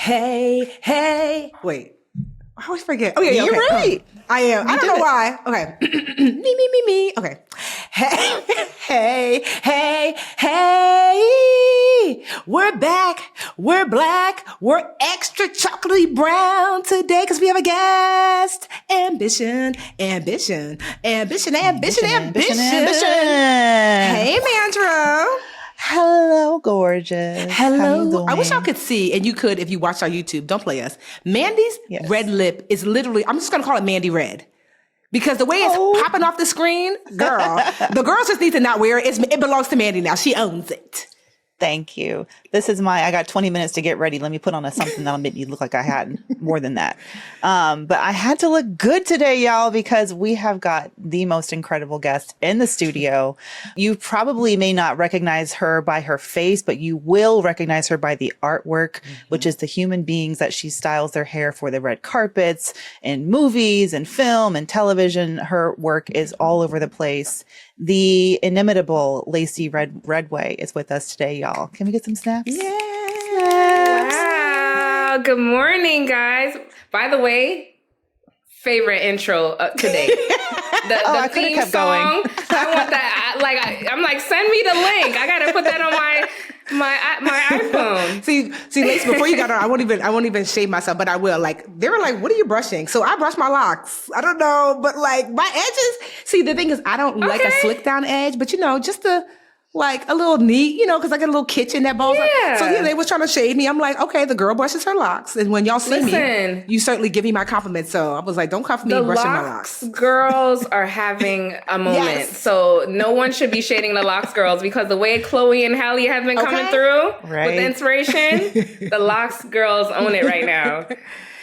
hey, hey. Wait, I always forget. Oh, yeah, You're okay. right. I am. I don't know why. Okay. me. Okay. Hey, hey. We're back. We're black. We're extra chocolatey brown today because we have a guest. Ambition. Hey, Mandra. Hello, gorgeous. Hello. How you doing? I wish y'all could see, and you could if you watched our YouTube. Don't play us. Mandy's red lip is literally, I'm just going to call it Mandy Red. Because the way it's popping off the screen, girl, the girls just need to not wear it. It belongs to Mandy now. She owns it. Thank you. I got 20 minutes to get ready. Let me put on something that'll make me look like I had more than that. But I had to look good today, y'all, because we have got the most incredible guest in the studio. You probably may not recognize her by her face, but you will recognize her by the artwork, which is the human beings that she styles their hair for the red carpets in movies and film and television. Her work is all over the place. The inimitable Lacy Redway is with us today, y'all. Can we get some snaps? Yeah. Wow. Good morning, guys. By the way, favorite intro today. The theme song. I want that. I'm like, send me the link. I gotta put that on my iPhone. See, Lace, before you got on, I won't even shave myself, but I will. Like, they were like, what are you brushing? So I brush my locks. I don't know, but like my edges. See, the thing is, I don't like a slick down edge, but just like a little neat, because I got a little kitchen that balls up. So they was trying to shade me. I'm like, okay, the girl brushes her locks. And when y'all see me, you certainly give me my compliments. So I was like, don't cuff me brushing my locks. Girls are having a moment. Yes. So no one should be shading the locks girls because the way Chloe and Hallie have been coming through with inspiration, the locks girls own it right now.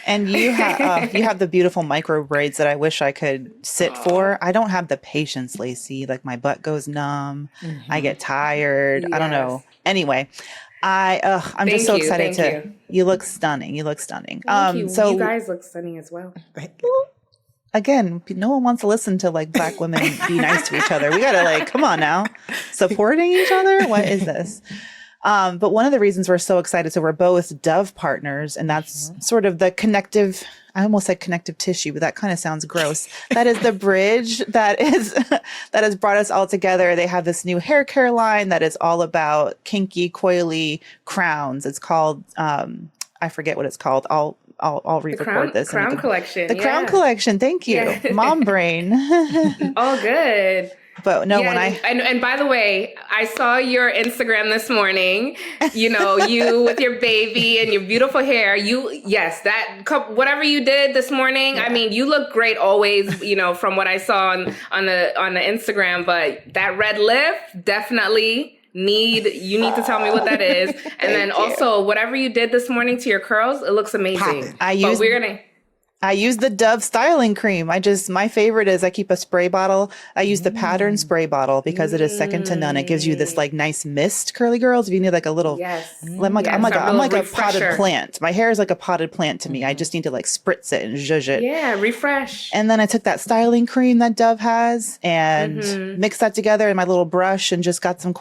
And you have the beautiful micro braids that I wish I could sit for. I don't have the patience, Lacy. Like my butt goes numb. I get tired. Yes. I don't know. Anyway, I'm just so excited you look stunning. Thank you. So you guys look stunning as well. Again, no one wants to listen to like black women be nice to each other. We gotta come on now, supporting each other. What is this? But one of the reasons we're so excited, so we're both Dove partners, and that's sort of the connective, I almost said connective tissue, but that kind of sounds gross. That is the bridge that has brought us all together. They have this new hair care line that is all about kinky, coily crowns. It's called, I forget what it's called. I'll re-record this. Crown collection. The crown collection. Thank you. Yeah. Mom brain. All good. But no, and by the way, I saw your Instagram this morning, you with your baby and your beautiful hair, whatever you did this morning. Yeah. I mean, you look great always, from what I saw on the Instagram, but that red lip definitely you need to tell me what that is. And then also whatever you did this morning to your curls, it looks amazing. I use the Dove styling cream. My favorite is I keep a spray bottle. I use the pattern spray bottle because it is second to none. It gives you this like nice mist, curly girls. If you need like a little, I'm like a potted plant. My hair is like a potted plant to me. I just need to like spritz it and zhuzh it. Yeah, refresh. And then I took that styling cream that Dove has and mixed that together in my little brush and just got some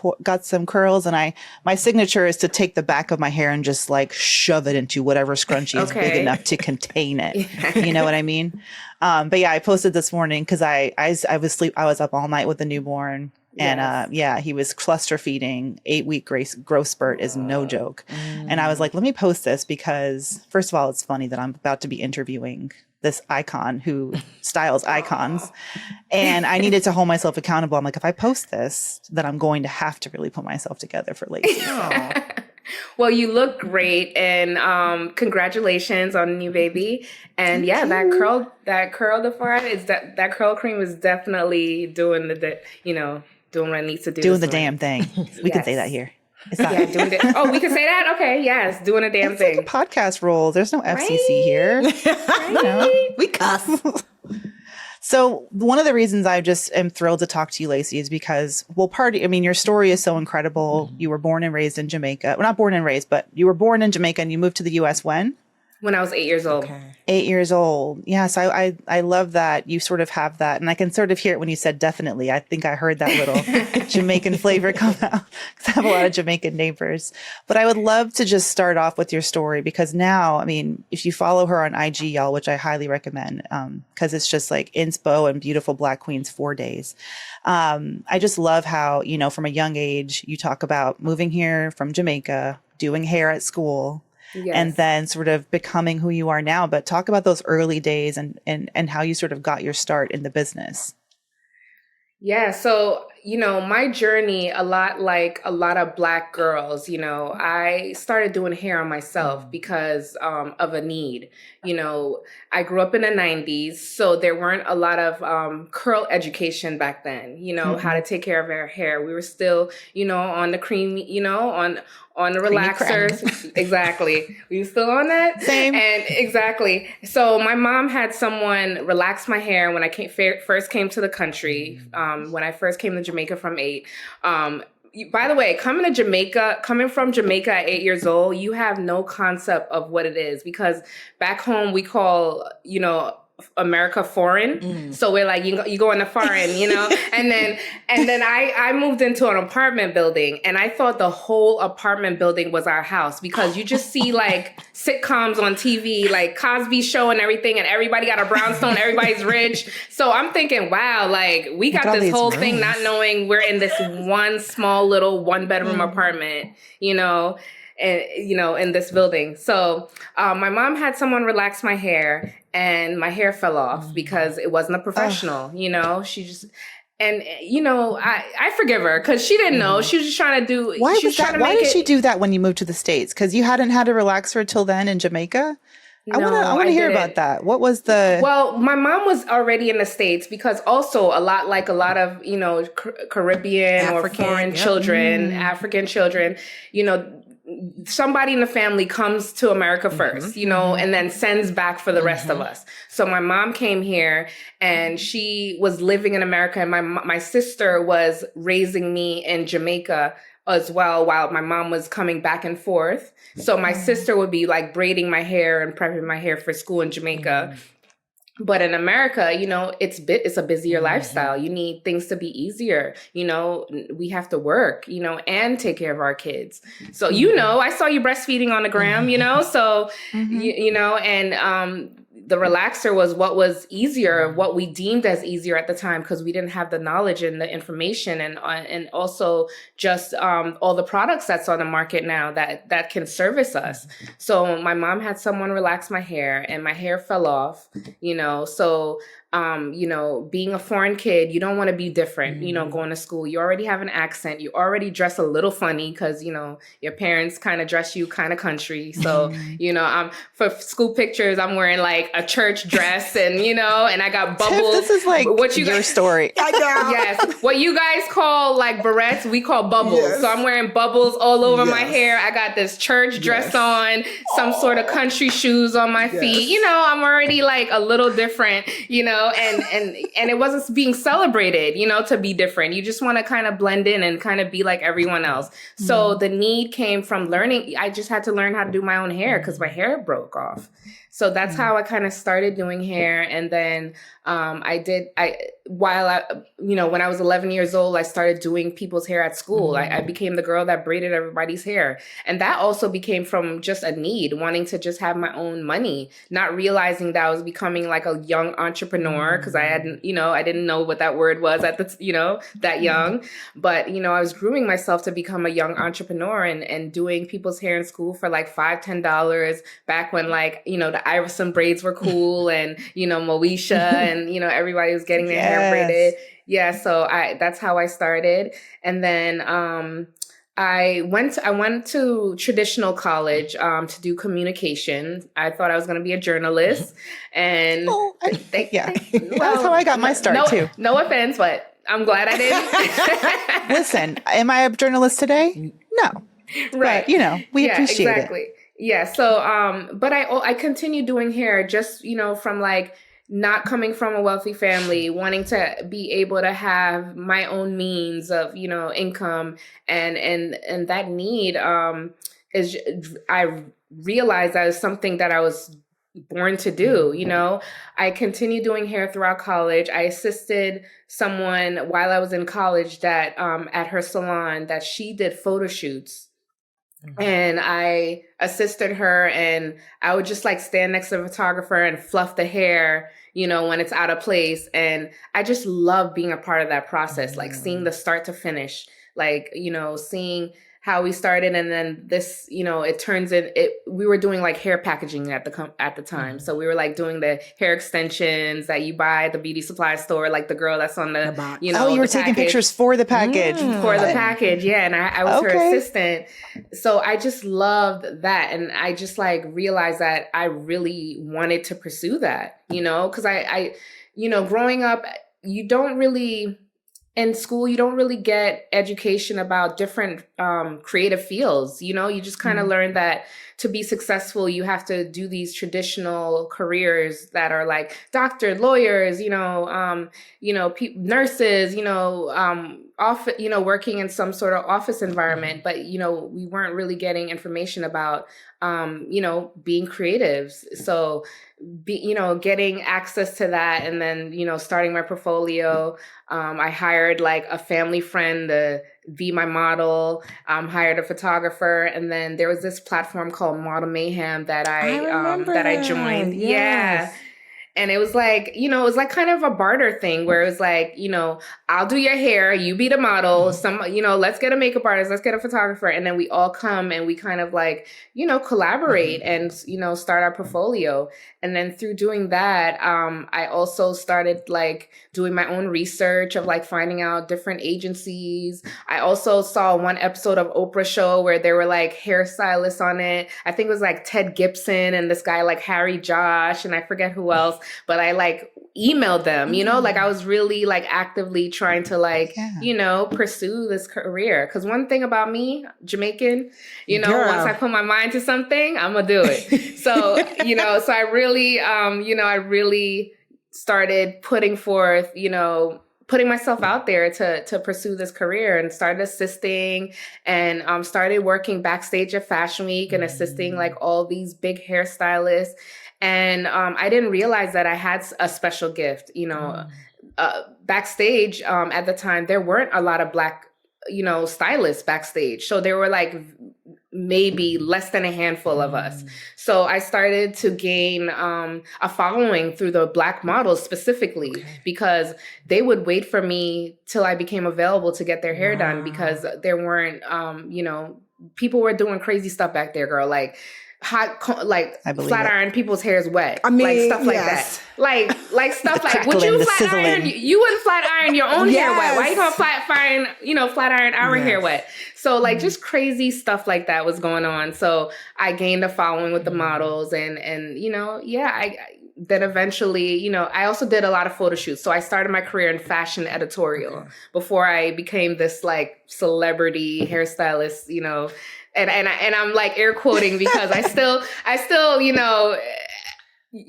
curls. And my signature is to take the back of my hair and just like shove it into whatever scrunchie is big enough to contain it. You know what I mean? But yeah, I posted this morning because I was up all night with the newborn and he was cluster feeding. 8-week growth spurt is no joke. And I was like, let me post this because first of all, it's funny that I'm about to be interviewing this icon who styles icons. And I needed to hold myself accountable. I'm like, if I post this, then I'm going to have to really put myself together for Lacy. Well, you look great, and congratulations on a new baby. And that curl the forehead is that curl cream is definitely doing doing what it needs to do. Doing the damn thing. We can say that here. It's not doing it. Oh, we can say that? Okay, yes, doing a damn thing. Like a podcast rule. There's no FCC here. Right? We cuss. So one of the reasons I just am thrilled to talk to you, Lacy, is because, your story is so incredible. You were born and raised in Jamaica. Well, not born and raised, but you were born in Jamaica and you moved to the U.S. when? When I was 8 years old. Okay. 8 years old. Yes, I love that you sort of have that. And I can sort of hear it when you said definitely. I think I heard that little Jamaican flavor come out because I have a lot of Jamaican neighbors. But I would love to just start off with your story because now, I mean, if you follow her on IG, y'all, which I highly recommend, because it's just like inspo and beautiful Black queens 4 days. I just love how, you know, from a young age, you talk about moving here from Jamaica, doing hair at school, Yes. and then sort of becoming who you are now. But talk about those early days and how you sort of got your start in the business. Yeah, so, you know, my journey, a lot like a lot of Black girls, you know, I started doing hair on myself because of a need. You know, I grew up in the 90s, so there weren't a lot of curl education back then, you know, how to take care of our hair. We were still, you know, on the cream, you know, on the relaxers. Exactly. Were you still on that? Same. And exactly. So my mom had someone relax my hair when I first came to the country. When I first came to Jamaica from 8. By the way, coming from Jamaica at 8 years old, you have no concept of what it is because back home we call, you know, America foreign. So we're like, you go in the foreign, you know, and then I moved into an apartment building and I thought the whole apartment building was our house because you just see like sitcoms on TV, like Cosby Show and everything. And everybody got a brownstone. Everybody's rich. So I'm thinking, wow, like we got this whole thing not knowing we're in this one small little 1-bedroom apartment, you know, and, you know, in this building. So my mom had someone relax my hair and my hair fell off because it wasn't a professional, you know, she just, and, you know, I forgive her because she didn't know. She was just trying to do. Why did she do that when you moved to the States? Because you hadn't had a relaxer till then in Jamaica? I want to hear about that. What was the... Well, my mom was already in the States because also a lot of, you know, Caribbean African, or foreign children, African children, you know, somebody in the family comes to America first, you know, and then sends back for the rest of us. So my mom came here and she was living in America and my sister was raising me in Jamaica as well while my mom was coming back and forth. So my sister would be like braiding my hair and prepping my hair for school in Jamaica. But in America, you know, it's a busier lifestyle. You need things to be easier. You know, we have to work, you know, and take care of our kids. So, you know, I saw you breastfeeding on the gram, you know, so, you know, and the relaxer was what was easier, what we deemed as easier at the time, because we didn't have the knowledge and the information and also just all the products that's on the market now that can service us. So my mom had someone relax my hair and my hair fell off, you know, so you know, being a foreign kid, you don't want to be different, you know, going to school. You already have an accent. You already dress a little funny because, you know, your parents kind of dress you kind of country. So, you know, for school pictures, I'm wearing like a church dress and, you know, and I got bubbles. Tiff, this is like your story. I know. Yes. What you guys call like barrettes, we call bubbles. Yes. So I'm wearing bubbles all over my hair. I got this church dress on, some sort of country shoes on my feet. You know, I'm already like a little different, you know, and it wasn't being celebrated, you know, to be different. You just want to kind of blend in and kind of be like everyone else. So the need came from learning. I just had to learn how to do my own hair because my hair broke off. So that's how I kind of started doing hair. And then when I was 11 years old, I started doing people's hair at school. I became the girl that braided everybody's hair. And that also became from just a need, wanting to just have my own money, not realizing that I was becoming like a young entrepreneur because I didn't know what that word was at the, you know, that young. But, you know, I was grooming myself to become a young entrepreneur and doing people's hair in school for like $5, $10 back when like, you know, the Iverson braids were cool and, you know, Moesha and, you know, everybody was getting their hair braided. Yeah. So that's how I started. And then, I went to traditional college, to do communication. I thought I was going to be a journalist and that's how I got my start too. No offense, but I'm glad I did. Listen, am I a journalist today? No. Right. But, you know, we appreciate it. Yeah. So, but I continued doing hair just, you know, from like not coming from a wealthy family, wanting to be able to have my own means of, you know, income and that need, is realized that was something that I was born to do. You know, I continued doing hair throughout college. I assisted someone while I was in college that at her salon that she did photo shoots. And I assisted her, and I would just like stand next to the photographer and fluff the hair, you know, when it's out of place. And I just love being a part of that process, like seeing the start to finish, like, you know, seeing how we started. And then this, you know, it turns in it. We were doing like hair packaging at the time. So we were like doing the hair extensions that you buy at the beauty supply store, like the girl that's on the box. you know, you were taking pictures for the package. For the package. Yeah. And I was her assistant. So I just loved that. And I just like realized that I really wanted to pursue that, you know, because I, you know, growing up, you don't really, in school, you don't really get education about different creative fields. You know, you just kind of learn that to be successful, you have to do these traditional careers that are like doctor, lawyers, nurses, working in some sort of office environment. But, you know, we weren't really getting information about, being creatives. So, getting access to that, and then, starting my portfolio. I hired like a family friend to be my model, hired a photographer. And then there was this platform called Model Mayhem that I joined. Yes. Yeah. And it was like, it was like kind of a barter thing where it was like, I'll do your hair, you be the model, let's get a makeup artist, let's get a photographer. And then we all come and we kind of like, collaborate and, start our portfolio. And then through doing that, I also started like doing my own research of like finding out different agencies. I also saw one episode of Oprah show where there were like hairstylists on it. I think it was like Ted Gibson and this guy like Harry Josh and I forget who else, but I like emailed them, like I was really like actively trying to like, pursue this career. Cause one thing about me, Jamaican, once I put my mind to something, I'm gonna do it. So, so I really started putting forth, putting myself out there to pursue this career and started assisting and started working backstage at Fashion Week and assisting like all these big hairstylists. And I didn't realize that I had a special gift, backstage at the time. There weren't a lot of Black, stylists backstage. So there were like maybe less than a handful of us. So I started to gain a following through the Black models specifically because they would wait for me till I became available to get their hair done because there weren't, people were doing crazy stuff back there, girl. Like, flat iron people's hair is wet. I mean, like stuff like that. Like stuff like would you flat iron? You wouldn't flat iron your own hair wet. Why you gonna flat iron our hair wet? So like just crazy stuff like that was going on. So I gained a following with the models and I then eventually, I also did a lot of photo shoots. So I started my career in fashion editorial before I became this like celebrity hairstylist, And I'm like air quoting because I still, when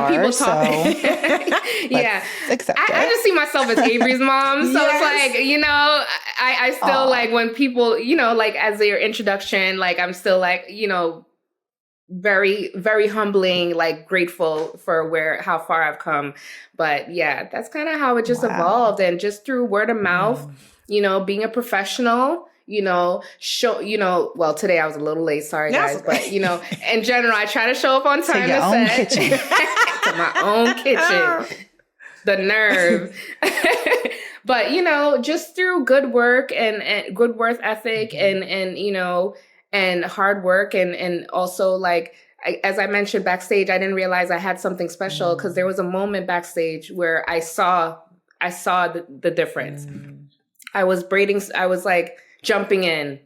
people talk, yeah, I just see myself as Avery's mom. So it's like, I still like when people, like as their introduction, like I'm still like, very, very humbling, like grateful for how far I've come. But yeah, that's kind of how it just evolved. And just through word of mouth, being a professional, well, today I was a little late. Sorry, guys. But, in general, I try to show up on time to your own kitchen. To my own kitchen. The nerve. But, just through good work and good work ethic and hard work and also like, as I mentioned backstage, I didn't realize I had something special because there was a moment backstage where I saw the difference. I was like jumping in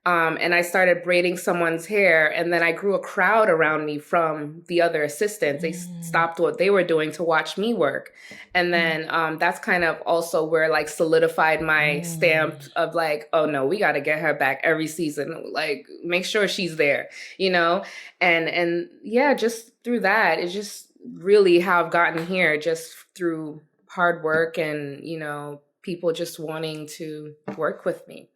and I started braiding someone's hair, and then I grew a crowd around me from the other assistants. They stopped what they were doing to watch me work. And then that's kind of also where like solidified my stamp of like, oh no, we got to get her back every season. Like make sure she's there, and yeah, just through that, it's just really how I've gotten here, just through hard work and, people just wanting to work with me.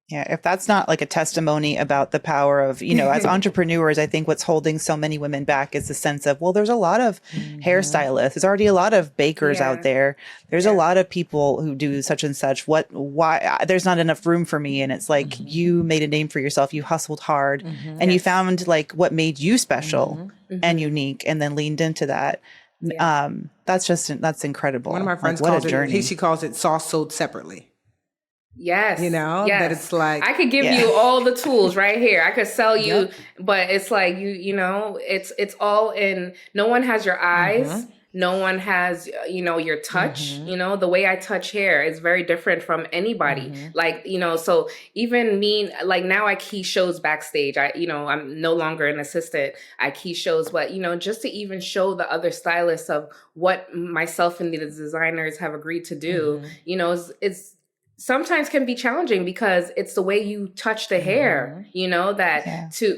Yeah, if that's not like a testimony about the power of, as entrepreneurs, I think what's holding so many women back is the sense of, well, there's a lot of hairstylists. There's already a lot of bakers out there. There's a lot of people who do such and such. Why there's not enough room for me? And it's like, you made a name for yourself. You hustled hard and you found like what made you special and unique and then leaned into that. Yeah. That's incredible. One of my friends calls it, she calls it sauce sold separately. Yes. That it's like, I could give you all the tools right here. I could sell you, but it's like, it's all in, no one has your eyes. No one has, your touch, the way I touch hair is very different from anybody. Like, so even me, like now I key shows backstage. I'm no longer an assistant. I key shows, but, just to even show the other stylists of what myself and the designers have agreed to do, it's sometimes can be challenging because it's the way you touch the hair,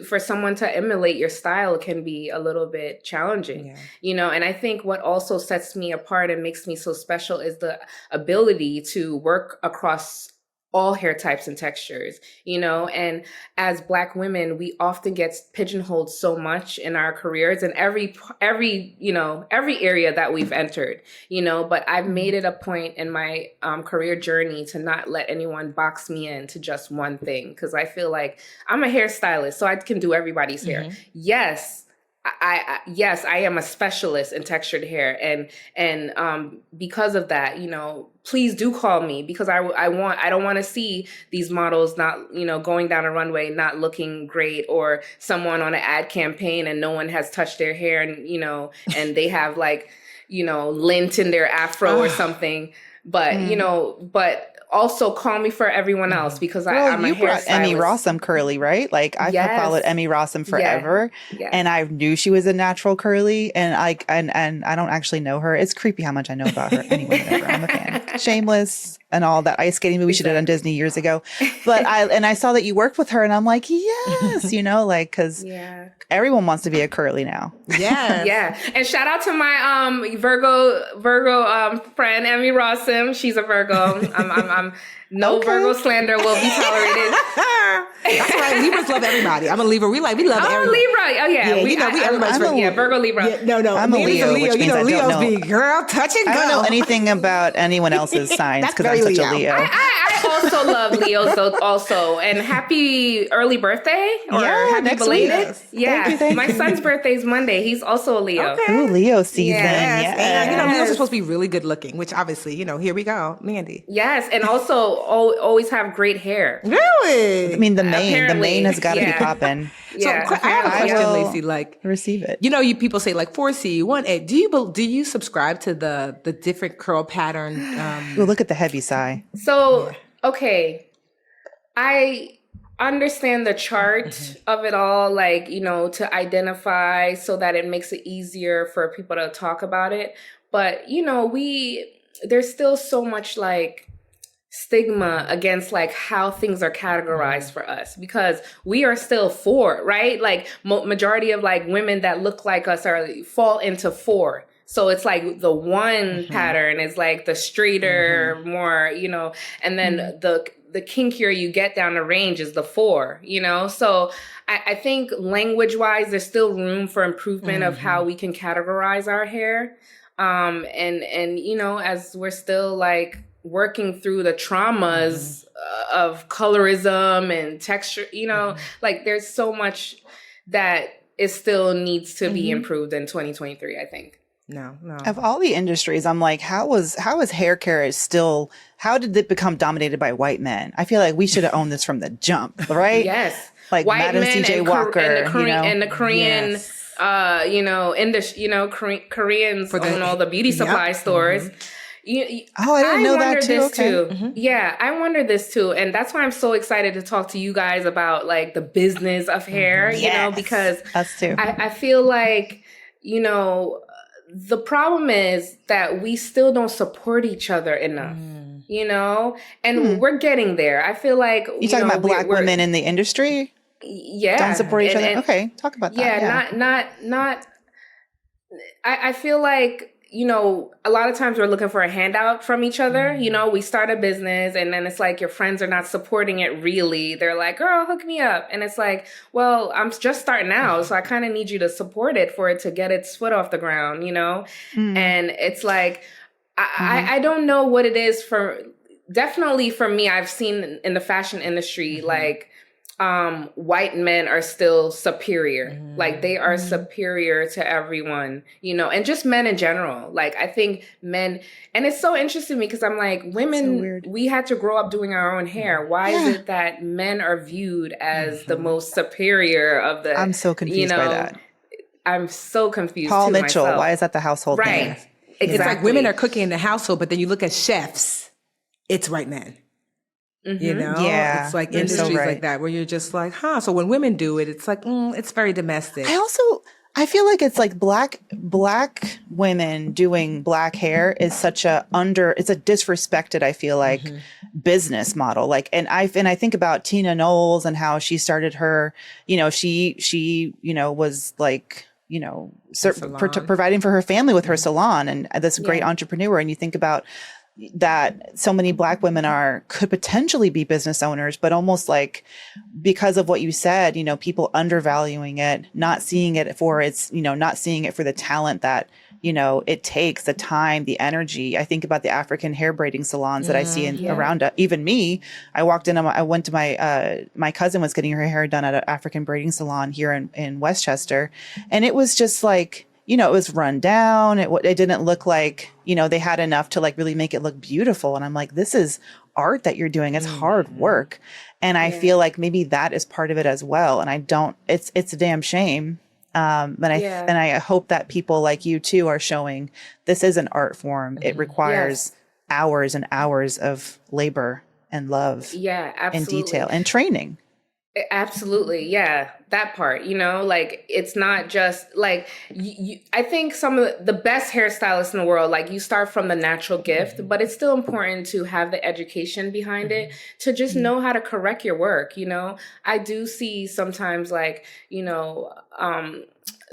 for someone to emulate your style can be a little bit challenging, and I think what also sets me apart and makes me so special is the ability to work across all hair types and textures, and as Black women, we often get pigeonholed so much in our careers and every area that we've entered, but I've made it a point in my career journey to not let anyone box me into just one thing. Cause I feel like I'm a hairstylist, so I can do everybody's hair. Yes. I am a specialist in textured hair, and because of that, please do call me because I don't want to see these models not, going down a runway not looking great, or someone on an ad campaign and no one has touched their hair and and they have like lint in their afro or something, but but also call me for everyone else because I'm a hairstylist. You brought Emmy Rossum curly, right? Like I've followed Emmy Rossum forever, and I knew she was a natural curly, and I don't actually know her. It's creepy how much I know about her. Anyway, whatever. I'm a fan. Shameless and all that ice skating movie she did on Disney years ago. But I saw that you worked with her, and I'm like, yes, because everyone wants to be a curly now. Yeah. And shout out to my Virgo friend Emmy Rossum. She's a Virgo. I'm Virgo slander will be tolerated. That's right. Libras love everybody. I'm a Libra. We love everybody. Libra. Oh yeah. Everybody's Virgo Libra. Yeah, no. I'm a Leo, which means Leo's be girl touch and go. I don't know anything about anyone else's signs because I'm such a Leo. I also love Leos also. And happy early birthday or happy belated. Yeah. Thank my you. son's birthday is Monday. He's also a Leo. Okay. Ooh, Leo season. Yes. And Leos are supposed to be really good looking, which obviously, here we go, Mandy. Yes, and also always have great hair. Really? I mean, the mane has got to be popping. So I have a question, Lacy. Like, receive it. You people say like 4C, 1A. Do you subscribe to the different curl pattern? Ooh, look at the heavy sigh. So okay, I understand the chart of it all, like to identify so that it makes it easier for people to talk about it. But there's still so much like stigma against like how things are categorized for us because we are still 4, right? Like majority of like women that look like us fall into 4. So it's like the one pattern is like the straighter, more, and then the kinkier you get down the range is the 4, So I think language wise, there's still room for improvement of how we can categorize our hair. And as we're still like working through the traumas of colorism and texture, like there's so much that it still needs to be improved in 2023, I think. No. Of all the industries, I'm like, how is hair care how did it become dominated by white men? I feel like we should have owned this from the jump, right? Yes. Like white Madam men C.J. Walker. and the Korean, Koreans own all the beauty supply stores. I didn't know that too. Okay. Yeah, I wonder this too. And that's why I'm so excited to talk to you guys about like the business of hair, because us too. I feel like, the problem is that we still don't support each other enough, and we're getting there. I feel like you talking about Black women in the industry? Yeah. Don't support each other. Okay. Talk about that. Yeah. Not, I feel like a lot of times we're looking for a handout from each other. We start a business and then it's like your friends are not supporting it really. They're like, girl, hook me up. And it's like, well, I'm just starting out. So I kind of need you to support it for it to get its foot off the ground, And it's like, I don't know what it is definitely for me, I've seen in the fashion industry, like, white men are still superior. Like they are superior to everyone, and just men in general. Like I think men, and it's so interesting to me because I'm like, women, we had to grow up doing our own hair. Why is it that men are viewed as the most superior of the, I'm so confused by that. I'm so confused. Paul too, Mitchell, myself. why is that the household right. name? Exactly. It's like women are cooking in the household, but then you look at chefs, it's white men. Yeah, it's like you're so industries right. like that where you're just like, so when women do it, it's like, it's very domestic. I feel like it's like black women doing black hair is such it's a disrespected, I feel like, business model. Like, and I think about Tina Knowles and how she started her, she was like, providing for her family with her salon and this great entrepreneur. And you think about that so many black women could potentially be business owners, but almost like because of what you said, people undervaluing it, not seeing it for not seeing it for the talent that, it takes, the time, the energy. I think about the African hair braiding salons that I see around even me. I walked in, I went to my cousin was getting her hair done at an African braiding salon here in Westchester. And it was just like, it was run down. It didn't look like, they had enough to like really make it look beautiful. And I'm like, this is art that you're doing. It's hard work. And I feel like maybe that is part of it as well. And it's a damn shame. And I hope that people like you too are showing this is an art form. It requires hours and hours of labor and love and detail and training. Absolutely. Yeah. That part, like it's not just like, I think some of the best hairstylists in the world, like you start from the natural gift, but it's still important to have the education behind it to just know how to correct your work. I do see sometimes like,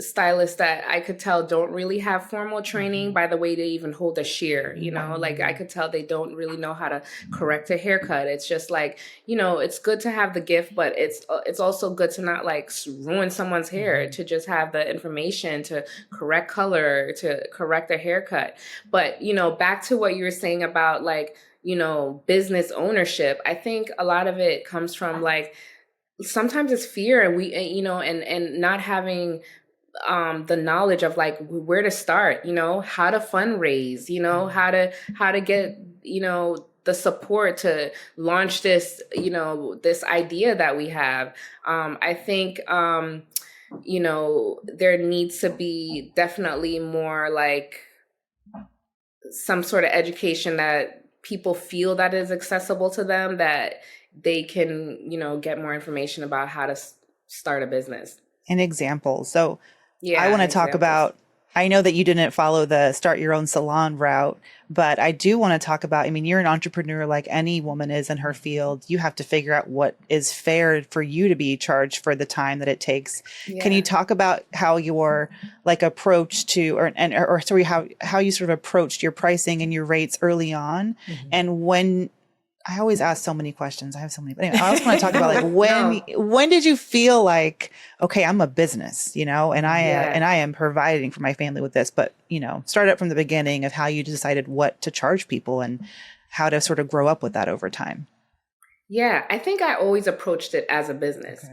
stylists that I could tell don't really have formal training by the way they even hold a shear, like I could tell they don't really know how to correct a haircut. It's just like, it's good to have the gift, but it's also good to not like ruin someone's hair, to just have the information to correct color, to correct a haircut. But, back to what you were saying about like, business ownership, I think a lot of it comes from like, sometimes it's fear and and not having the knowledge of like where to start, how to fundraise, how to get, the support to launch this, this idea that we have. I think, there needs to be definitely more like some sort of education that people feel that is accessible to them, that they can, get more information about how to start a business. An example. So I want to talk about, I know that you didn't follow the start your own salon route, but I do want to talk about, you're an entrepreneur like any woman is in her field. You have to figure out what is fair for you to be charged for the time that it takes. Yeah. Can you talk about how your like approach to, how you sort of approached your pricing and your rates early on, and when I always ask so many questions. I have so many. But anyway, I also want to talk about like when did you feel like, okay, I'm a business, and I am providing for my family with this, but start up from the beginning of how you decided what to charge people and how to sort of grow up with that over time. Yeah, I think I always approached it as a business.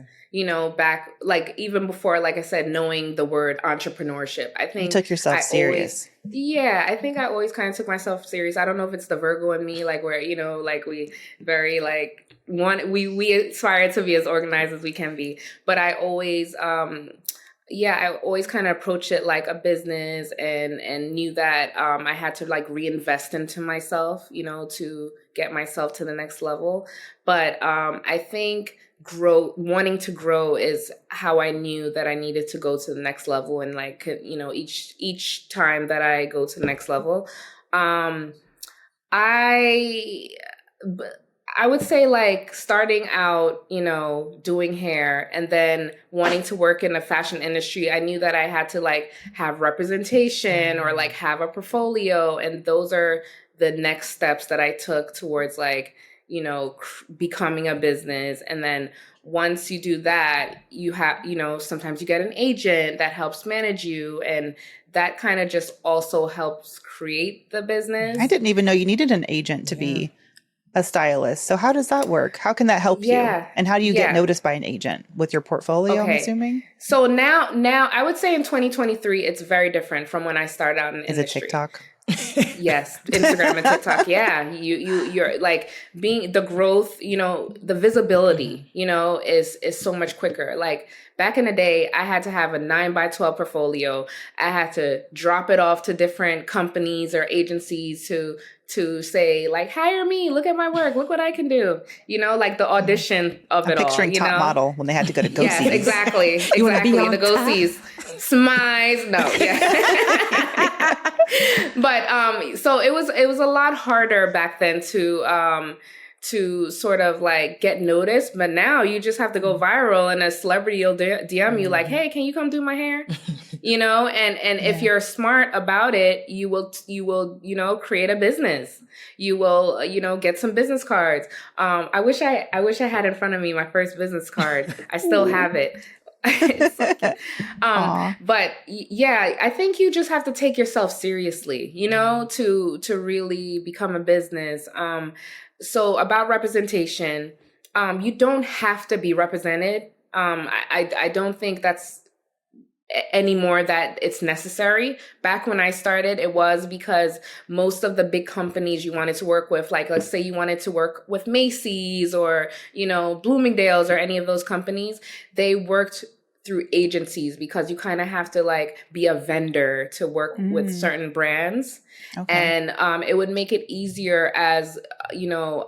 Back like even before, like I said, knowing the word entrepreneurship, I think you took yourself serious. I think I always kind of took myself serious. I don't know if it's the Virgo in me, like where, like we very like we aspire to be as organized as we can be. But I always, I always kind of approached it like a business and knew that I had to like reinvest into myself, to get myself to the next level. But I think wanting to grow is how I knew that I needed to go to the next level. And like, each time that I go to the next level, I I would say like starting out, you know, doing hair and then wanting to work in the fashion industry, I knew that I had to like have representation or like have a portfolio. And those are the next steps that I took towards like, you know, becoming a business. And then once you do that, you have, you know, sometimes you get an agent that helps manage you. And that kind of just also helps create the business. I didn't even know you needed an agent to be a stylist. So how does that work? How can that help you? And how do you get noticed by an agent? With your portfolio, I'm assuming? So now I would say in 2023, it's very different from when I started out in the industry. Is it TikTok? Yes, Instagram and TikTok. Yeah, you're like being the growth, you know, the visibility, you know, is so much quicker. Like back in the day, I had to have a 9x12 portfolio. I had to drop it off to different companies or agencies to say like, hire me, look at my work, look what I can do. You know, like the audition of it all. Picturing Top Model when they had to go to go Yes, exactly. You want to be on the go sees. Smize. No, yeah. But so it was a lot harder back then to sort of like get noticed. But now you just have to go viral and a celebrity will DM you like, hey, can you come do my hair? You know, and if you're smart about it, you will, you know, create a business. You will, you know, get some business cards. I wish I had in front of me my first business card. I still have it. It's so cute. But yeah, I think you just have to take yourself seriously, you know, to really become a business. So about representation, you don't have to be represented. I don't think that's anymore that it's necessary. Back when I started, it was because most of the big companies you wanted to work with, like let's say you wanted to work with Macy's or, you know, Bloomingdale's or any of those companies, they worked through agencies because you kind of have to like be a vendor to work with certain brands. And it would make it easier as, you know,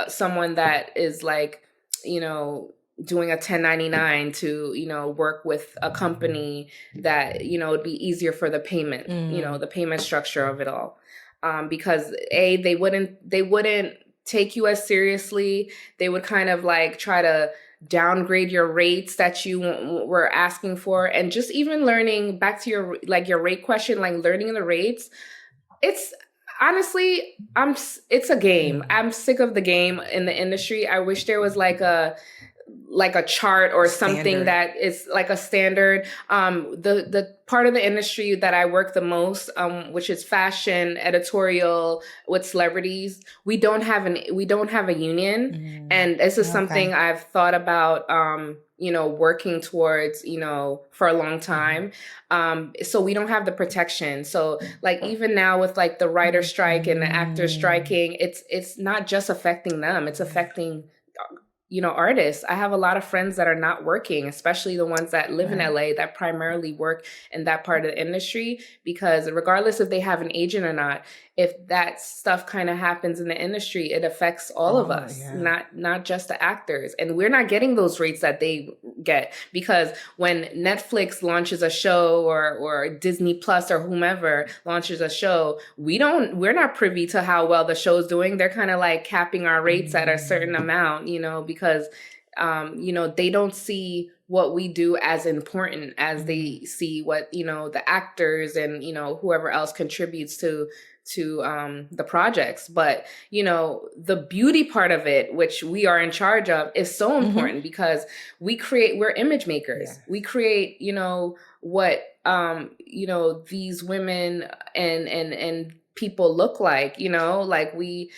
someone that is like, you know, doing a 1099 to, you know, work with a company that, you know, it'd be easier for the payment, you know, the payment structure of it all. Because they wouldn't take you as seriously. They would kind of like try to downgrade your rates that you were asking for. And just even learning back to your rate question, like learning the rates, it's honestly, it's a game. I'm sick of the game in the industry. I wish there was like a chart or something that is like a standard. The part of the industry that I work the most, which is fashion editorial with celebrities, we don't have a union. And this is something I've thought about, you know, working towards, you know, for a long time. So we don't have the protection. So like even now with like the writer strike and the actors striking, it's not just affecting them, it's affecting, you know, artists. I have a lot of friends that are not working, especially the ones that live in LA that primarily work in that part of the industry, because regardless if they have an agent or not, if that stuff kind of happens in the industry, it affects all of us, not just the actors. And we're not getting those rates that they get, because when Netflix launches a show or Disney Plus or whomever launches a show, we're not privy to how well the show's doing. They're kind of like capping our rates at a certain amount, you know, because, you know, they don't see what we do as important as they see what, you know, the actors and, you know, whoever else contributes to the projects. But, you know, the beauty part of it, which we are in charge of, is so important because we're image makers. Yeah. We create, you know, what, you know, these women and people look like, you know, like we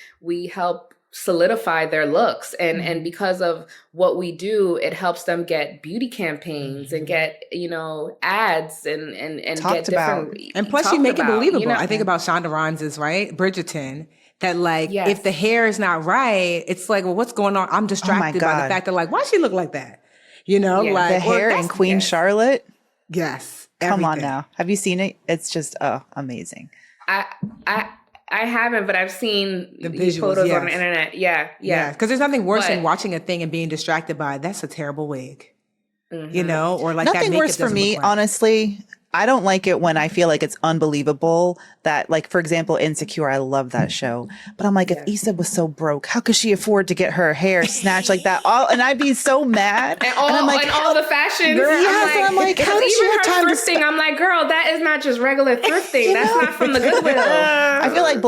help solidify their looks. And because of what we do, it helps them get beauty campaigns and get, you know, ads and talked get different. About. And plus you make it believable. You know? I think about Shonda Rhimes', right? Bridgerton. That like, if the hair is not right, it's like, well, what's going on? I'm distracted by the fact that like, why she look like that? You know, like the hair in Queen Charlotte. Yes. Come on now. Have you seen it? It's just amazing. I haven't, but I've seen the visuals, photos on the internet. Yeah. Because there's nothing worse than watching a thing and being distracted by, that's a terrible wig. You know, or like nothing that worse for me, honestly. I don't like it when I feel like it's unbelievable that, like, for example, Insecure, I love that show. But I'm like, if Issa was so broke, how could she afford to get her hair snatched like that? And I'd be so mad. And I'm like, all the fashions. Girl, yes, I'm like, how does she have time to thrifting? I'm like, girl, that is not just regular thrifting. That's not from the Goodwill. I feel like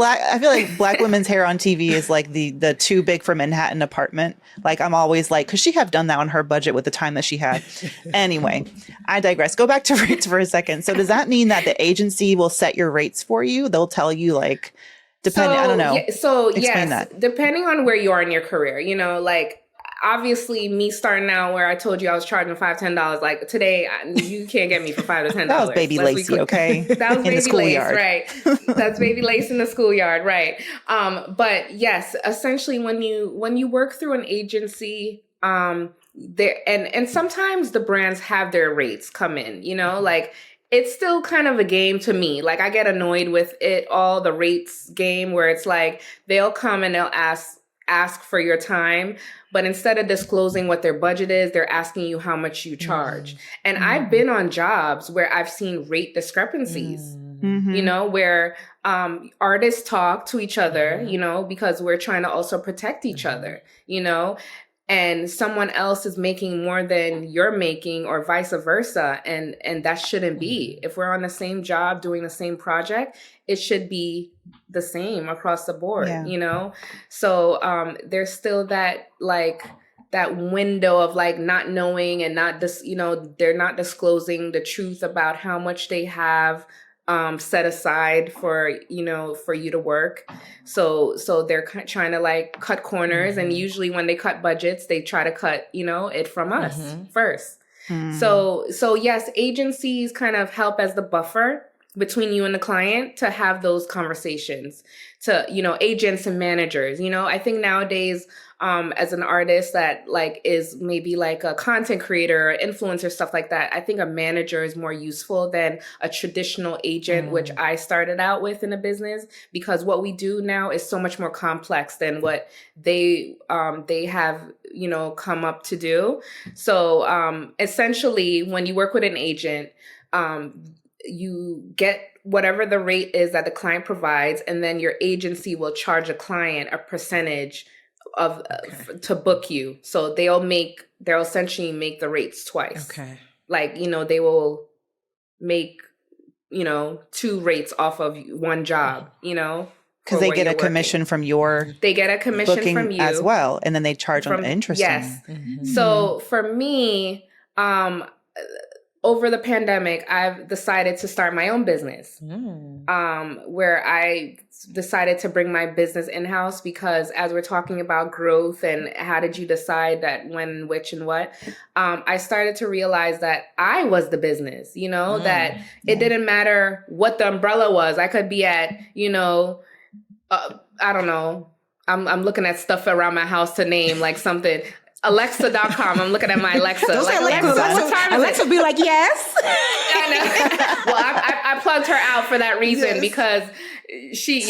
black women's hair on TV is like the too big for Manhattan apartment. Like, I'm always like, could she have done that on her budget with the time that she had? Anyway, I digress. Go back to rates for a second. So does that mean that the agency will set your rates for you? They'll tell you, like, depending, I don't know. Explain that. Depending on where you are in your career, like, obviously me starting out where I told you I was charging $5-10, like today you can't get me for $5 to $10. That was baby Lacy, okay? That was in baby the schoolyard, right? That's baby Lace in the schoolyard, right? But yes, essentially when you work through an agency, there and sometimes the brands have their rates come in, like it's still kind of a game to me. Like I get annoyed with it all, the rates game where it's like they'll come and they'll ask for your time, but instead of disclosing what their budget is, they're asking you how much you charge. And I've been on jobs where I've seen rate discrepancies, where artists talk to each other, because we're trying to also protect each other, and someone else is making more than you're making or vice versa. And that shouldn't be. If we're on the same job doing the same project, it should be the same across the board, So there's still that that window of like not knowing and not they're not disclosing the truth about how much they have set aside for you to work. So they're trying to like cut corners, and usually when they cut budgets, they try to cut it from us first. So yes, agencies kind of help as the buffer between you and the client to have those conversations, to agents and managers. I think nowadays as an artist that like is maybe like a content creator or influencer, stuff like that, I think a manager is more useful than a traditional agent, which I started out with in a business, because what we do now is so much more complex than what they have come up to do. So essentially when you work with an agent, you get whatever the rate is that the client provides, and then your agency will charge a client a percentage of to book you. So they'll essentially make the rates twice. Okay. Like, they will make, 2 rates off of one job, because they get a commission from they get a commission from you as well, and then they charge on interest. Yes. So for me, over the pandemic, I've decided to start my own business, where I decided to bring my business in-house, because as we're talking about growth and how did you decide that when, which, and what, I started to realize that I was the business, that it didn't matter what the umbrella was. I could be at, I don't know. I'm looking at stuff around my house to name like something. Alexa.com. I'm looking at my Alexa. Don't say Alexa. What time is Alexa it? be like, yes. I know. Well, I plugged her out for that reason, because she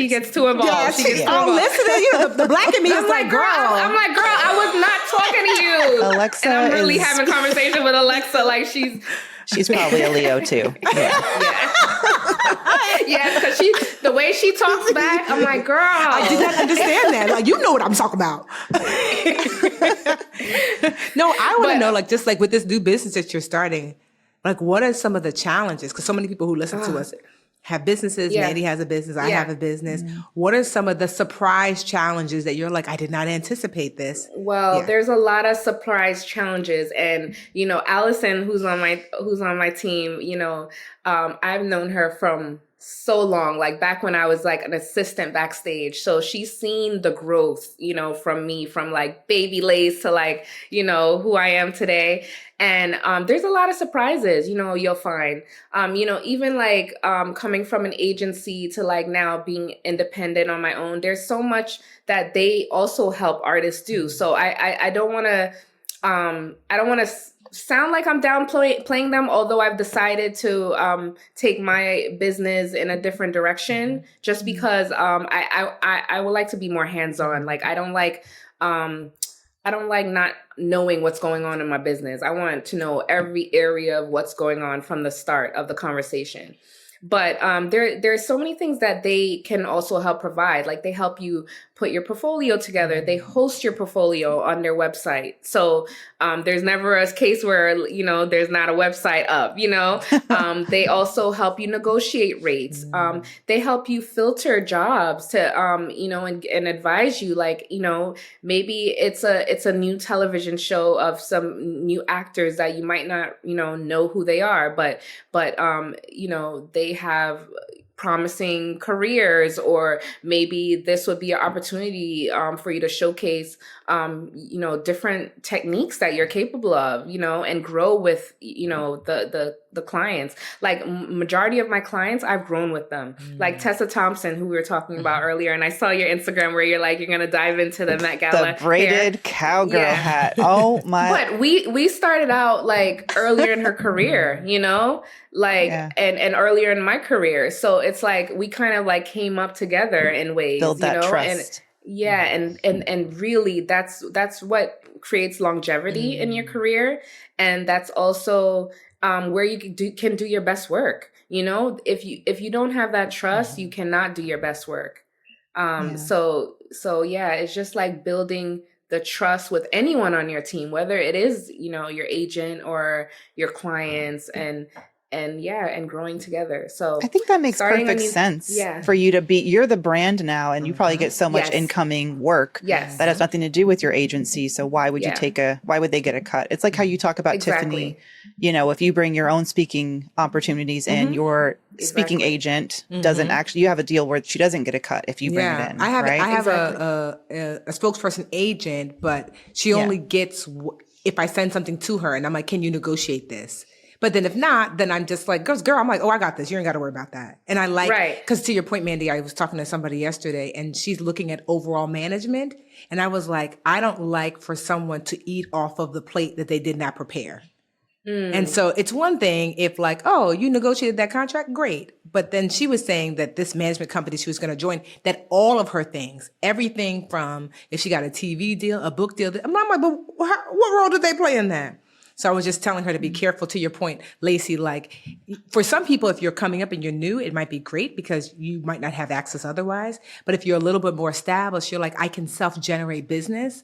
gets too involved. Yeah, she's listening. The black in me is like, girl. I'm like, girl, I was not talking to you. Alexa, and I'm really having a conversation with Alexa, like she's probably a Leo too. Yeah. Yeah, because the way she talks back, I'm like, girl. I did not understand that. Like, you know what I'm talking about. No, I want to know, like, just like with this new business that you're starting, like, what are some of the challenges? Because so many people who listen to us have businesses. Yeah. Mandy has a business. I have a business. What are some of the surprise challenges that you're like, I did not anticipate this? Well, there's a lot of surprise challenges. And, Allison, who's on my team, I've known her from so long, like back when I was like an assistant backstage. So she's seen the growth, from me, from like baby Lace to like, who I am today. And there's a lot of surprises, you'll find, even like coming from an agency to like now being independent on my own. There's so much that they also help artists do. So I don't want to sound like I'm downplaying them, although I've decided to take my business in a different direction, just because I would like to be more hands-on. Like, I don't like not knowing what's going on in my business. I want to know every area of what's going on from the start of the conversation. But there's so many things that they can also help provide. Like they help you put your portfolio together. They host your portfolio on their website. So there's never a case where, there's not a website up, They also help you negotiate rates. They help you filter jobs to, and advise you, like, maybe it's a new television show of some new actors that you might not, know who they are, but they have promising careers, or maybe this would be an opportunity for you to showcase, different techniques that you're capable of, and grow with, the clients. Like majority of my clients, I've grown with them. Like Tessa Thompson, who we were talking about earlier. And I saw your Instagram where you're like, you're going to dive into the Met Gala. The braided cowgirl hat. Oh my. But we started out like earlier in her career, and earlier in my career. So it's like, we kind of like came up together in ways, build that trust. And really that's what creates longevity in your career. And that's also where you can do your best work. If you don't have that trust, you cannot do your best work. So it's just like building the trust with anyone on your team, whether it is, your agent or your clients, and growing together. So I think that makes perfect sense for you to be, you're the brand now, and you probably get so much incoming work that has nothing to do with your agency. So why would you why would they get a cut? It's like how you talk about Tiffany, if you bring your own speaking opportunities and your speaking agent doesn't actually, you have a deal where she doesn't get a cut if you bring it in. I have a spokesperson agent, but she only gets if I send something to her and I'm like, can you negotiate this? But then if not, then I'm just like, girl, I'm like, oh, I got this. You ain't got to worry about that. And I like, because to your point, Mandy, I was talking to somebody yesterday and she's looking at overall management. And I was like, I don't like for someone to eat off of the plate that they did not prepare. And so it's one thing if like, oh, you negotiated that contract, great. But then she was saying that this management company she was going to join, that all of her things, everything from if she got a TV deal, a book deal, I'm like, but what role did they play in that? So I was just telling her to be careful. To your point, Lacy, like for some people, if you're coming up and you're new, it might be great because you might not have access otherwise. But if you're a little bit more established, you're like, I can self-generate business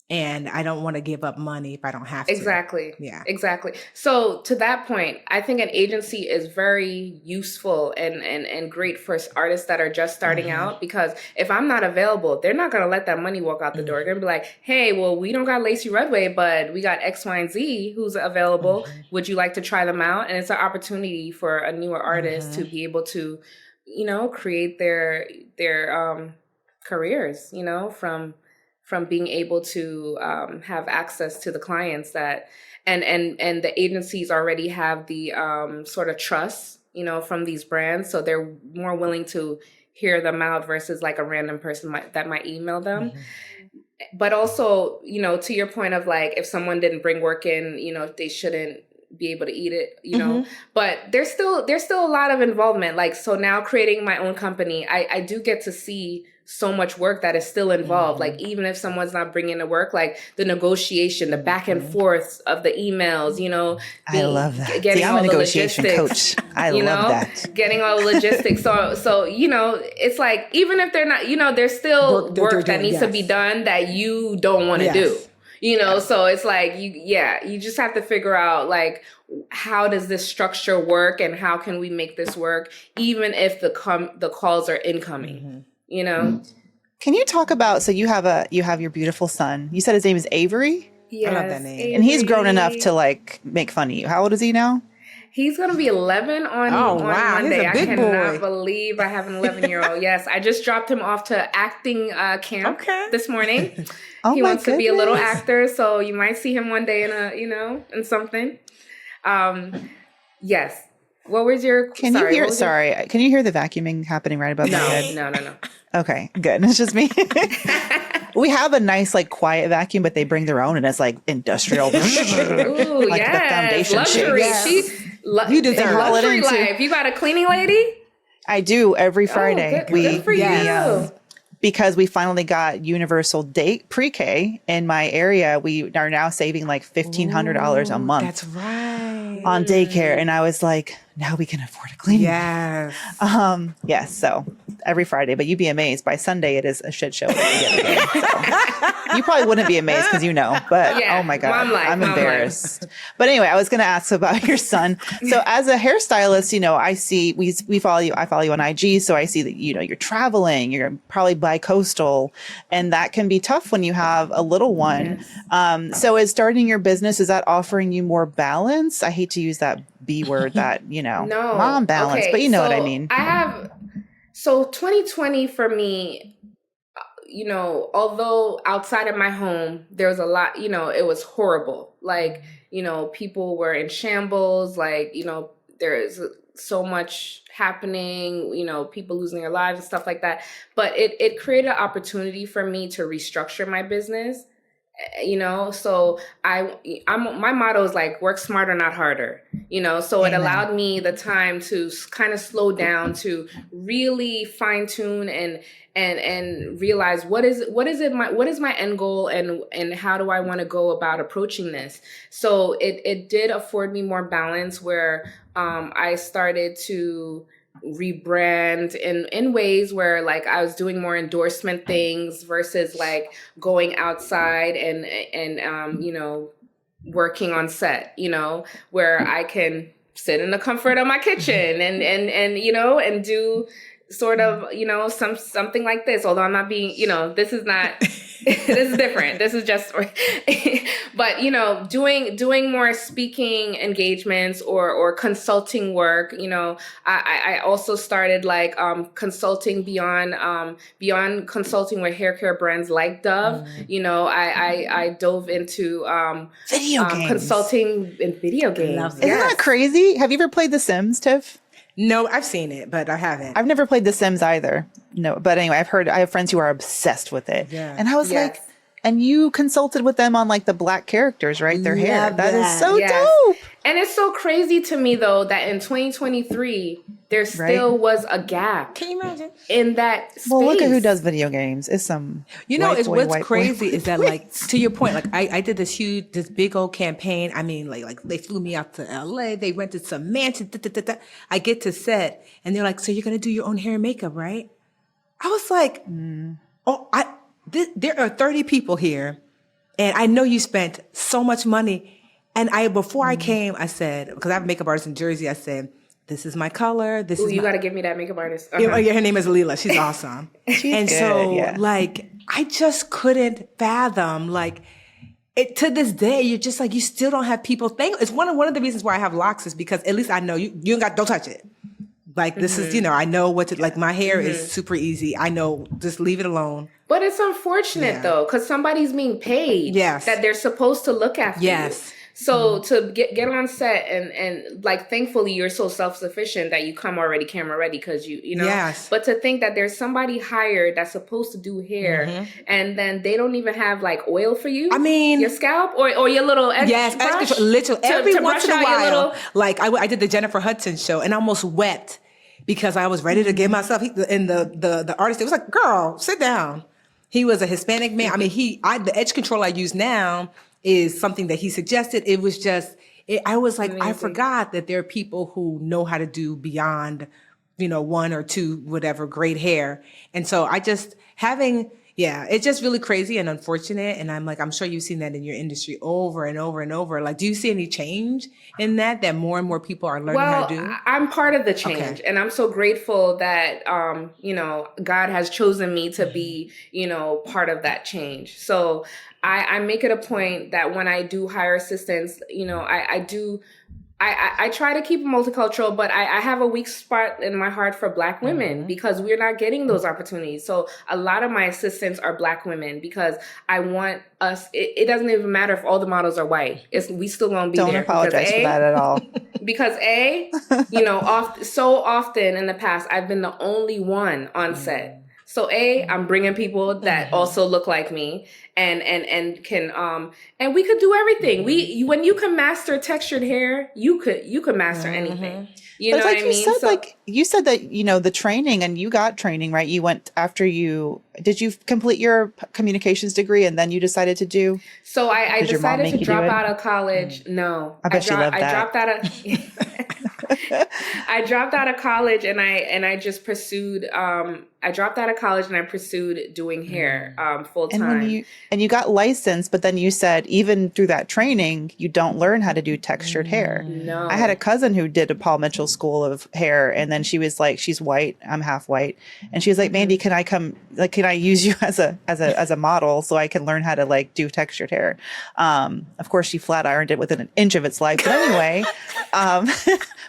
and I don't want to give up money if I don't have to. Exactly. Yeah. Exactly. So to that point, I think an agency is very useful and great for artists that are just starting out, because if I'm not available, they're not going to let that money walk out the door. They're going to be like, hey, well, we don't got Lacy Redway, but we got X, Y, and Z who's available. Would you like to try them out? And it's an opportunity for a newer artist to be able to, create their careers, from being able to have access to the clients that, and the agencies already have the sort of trust, from these brands. So they're more willing to hear them out versus like a random person that might email them. But also, to your point of like, if someone didn't bring work in, they shouldn't be able to eat it, but there's still a lot of involvement. Like, so now creating my own company, I do get to see so much work that is still involved. Like, even if someone's not bringing the work, like the negotiation, the back and forth of the emails, I love that. Getting I'm a negotiation coach. I love that. Getting all the logistics. So, it's like, even if they're not, there's still work that needs to be done that you don't want to do. So it's like, you just have to figure out like, how does this structure work and how can we make this work, even if the calls are incoming, Can you talk about, so you have your beautiful son. You said his name is Avery? Yes, I love that name. Avery. And he's grown enough to like make fun of you. How old is he now? He's going to be 11 on Monday. He's a big I boy. cannot believe I have an 11-year-old. Yes, I just dropped him off to acting camp this morning. He wants to be a little actor, so you might see him one day in something. Yes. What was your? Can you hear the vacuuming happening right above my head? No. Okay, good. It's just me. We have a nice, like, quiet vacuum, but they bring their own, and it's like industrial. Ooh, like the foundation luxury. shakes. You deserve luxury life. You got a cleaning lady? I do every Friday. Good for you. because we finally got universal pre-K in my area. We are now saving like $1,500 a month. That's right. On daycare. And I was like, now we can afford a cleaning. Yes. Yes. So every Friday, but you'd be amazed. By Sunday, it is a shit show. You probably wouldn't be amazed because but oh my God, I'm embarrassed. But anyway, I was going to ask about your son. So as a hairstylist, I see, we follow you, I follow you on IG. So I see that, you're traveling, you're probably bi-coastal, and that can be tough when you have a little one. Yes. So is starting your business, is that offering you more balance? I hate to use that B word that, no, mom balance, but you know what I mean? So 2020 for me, although outside of my home, there was a lot, it was horrible. Like, people were in shambles, like, there is so much happening, people losing their lives and stuff like that. But it created an opportunity for me to restructure my business. So my motto is like work smarter, not harder, so Amen. It allowed me the time to kind of slow down, to really fine tune and realize what is my end goal and how do I want to go about approaching this. So it did afford me more balance where I started to rebrand in ways where like I was doing more endorsement things versus like going outside and working on set, where I can sit in the comfort of my kitchen and do sort of, something like this, although I'm not being, this is not, this is different. This is just, but, doing more speaking engagements or consulting work, I also started like, consulting beyond consulting with hair care brands like Dove. I dove into, video games. Consulting in video games. Isn't that crazy? Have you ever played The Sims, Tiff? No, I've seen it, but I haven't. I've never played The Sims either. No, but anyway, I have friends who are obsessed with it. Yeah. And I was like, and you consulted with them on like the black characters, right? Their hair. That is so dope. And it's so crazy to me though, that in 2023, there still was a gap. Can you imagine? In that space. Well, look at who does video games. It's some what's crazy is that like, to your point, like I did this big old campaign. I mean, like they flew me out to LA. They rented some mansion. I get to set and they're like, so you're going to do your own hair and makeup, right? I was like, there are 30 people here and I know you spent so much money. And before I came, I said, because I have a makeup artist in Jersey, I said, this is my color. You got to give me that makeup artist. Yeah, her name is Leela. She's awesome. She's good, like, I just couldn't fathom, like, to this day, you're just like, you still don't have people think. It's one of the reasons why I have locks is because at least I know you don't touch it. Like, this is, I know what to, like, my hair is super easy. I know, just leave it alone. But it's unfortunate, though, because somebody's being paid that they're supposed to look after you. So to get on set and like, thankfully you're so self-sufficient that you come already camera ready because you know. Yes. But to think that there's somebody hired that's supposed to do hair and then they don't even have like oil for you. I mean, your scalp or your little brush, literally every once in a while. Like I did the Jennifer Hudson show and I almost wept because I was ready to give myself. And the artist, it was like, girl, sit down. He was a Hispanic man. I mean, the edge control I use now is something that he suggested. It was just, I was like, amazing. I forgot that there are people who know how to do beyond, one or two, whatever, great hair. And so I just it's just really crazy and unfortunate. And I'm like, I'm sure you've seen that in your industry over and over and over. Like, do you see any change in that more and more people are learning how to do? I'm part of the change. And I'm so grateful that, God has chosen me to be, part of that change. So I make it a point that when I do hire assistants, I try to keep it multicultural, but I have a weak spot in my heart for Black women because we're not getting those opportunities. So a lot of my assistants are Black women because I want us, it doesn't even matter if all the models are white. We still gonna be there. Don't apologize for that at all. Because so often in the past, I've been the only one on set. So I'm bringing people that also look like me and can and we could do everything. When you can master textured hair, you could master anything. You But know like what I you mean? said, So, like you said that, the training, and you got training, right? You went after did you complete your communications degree and then you decided to do? so I Did your mom decided make to you do drop it? out of college. No, I bet she loved that. dropped out of I dropped out of college and I just pursued I dropped out of college and I pursued doing hair full And when time. you got licensed, but then you said even through that training, you don't learn how to do textured hair. No. I had a cousin who did a Paul Mitchell school of hair, and then she was like, she's white, I'm half white, and she was like, Mandy, can I use you as a model so I can learn how to like do textured hair? Of course, she flat ironed it within an inch of its life, but anyway,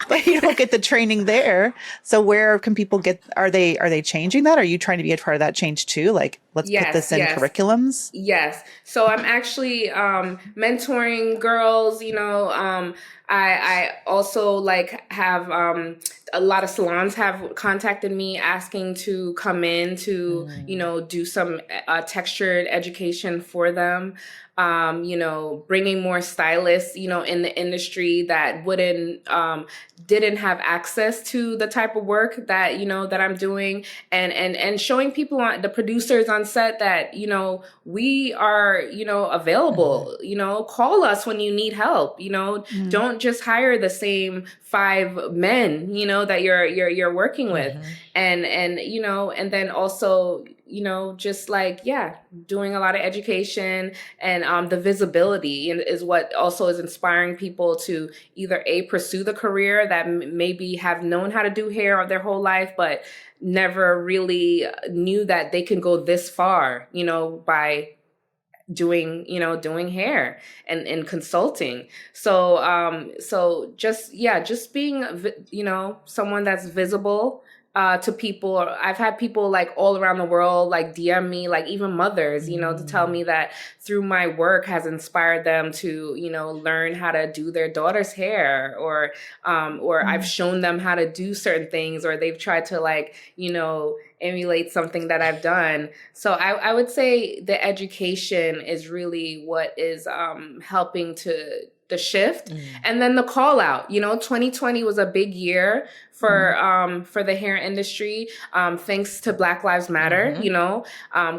but you don't get the training there. So where can people get? Are they changing that? Are you trying to be a part of that change too? Like, let's put this in curriculums. Yes. So I'm actually mentoring girls. I also like have a lot of salons have contacted me asking to come in to do some textured education for them. Bringing more stylists, in the industry that didn't have access to the type of work that, that I'm doing, and showing people the producers on set that, we are, available, call us when you need help, don't just hire the same 5 men, that you're working with. And then also, just like, doing a lot of education, and the visibility is what also is inspiring people to either pursue the career that maybe have known how to do hair their whole life, but never really knew that they can go this far, by doing hair and consulting. So just being, someone that's visible to people. I've had people like all around the world like DM me, like even mothers, to tell me that through my work has inspired them to, learn how to do their daughter's hair, or I've shown them how to do certain things, or they've tried to like, emulate something that I've done. So I would say the education is really what is helping to the shift. And then the call out, 2020 was a big year for the hair industry. Thanks to Black Lives Matter,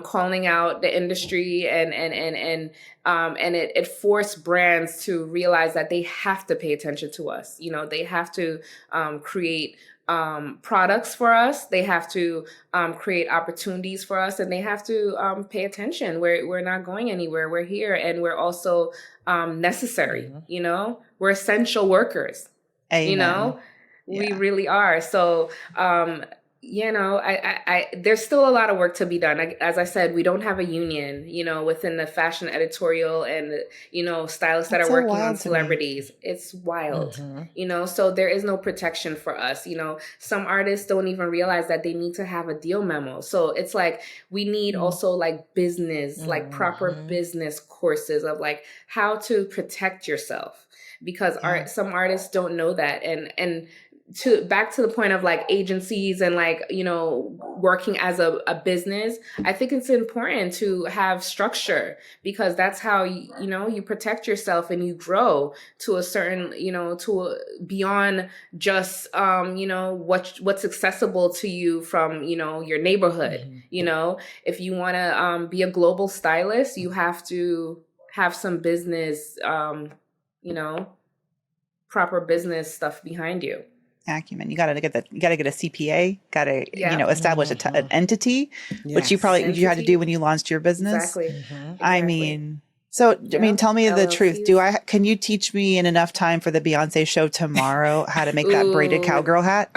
calling out the industry and it forced brands to realize that they have to pay attention to us. They have to create products for us. They have to create opportunities for us, and they have to pay attention. We're not going anywhere. We're here, and we're also necessary. We're essential workers. Amen. We really are. So I there's still a lot of work to be done. As I said, we don't have a union, within the fashion editorial and, stylists that are working on celebrities. It's wild, so there is no protection for us. Some artists don't even realize that they need to have a deal memo. So it's like, we need also like business, like proper business courses of like how to protect yourself, because some artists don't know that. And back to the point of like agencies and like, working as a business, I think it's important to have structure, because that's how, you protect yourself and you grow to a certain, beyond just, what's accessible to you from, your neighborhood. If you want to be a global stylist, you have to have some business, proper business stuff behind you. Acumen. You got to get a CPA, got to, establish an entity, which you had to do when you launched your business. Exactly. I mean, tell me the truth. Can you teach me in enough time for the Beyonce show tomorrow how to make that braided cowgirl hat?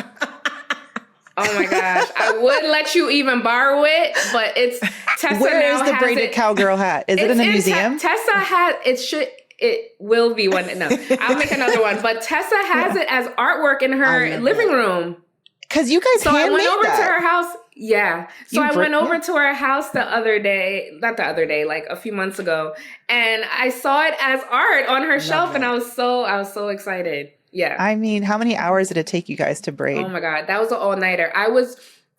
Oh my gosh. I would let you even borrow it, but it's Tessa. Where is the braided cowgirl hat? Is it in the museum? Tessa has it will be one. No, I'll make another one. But Tessa has it as artwork in her living room. Because you guys So I went over that. to her house. Yeah. So I went over to her house like a few months ago, and I saw it as art on her shelf, and I was so excited. Yeah. I mean, how many hours did it take you guys to braid? Oh my God. That was an all-nighter.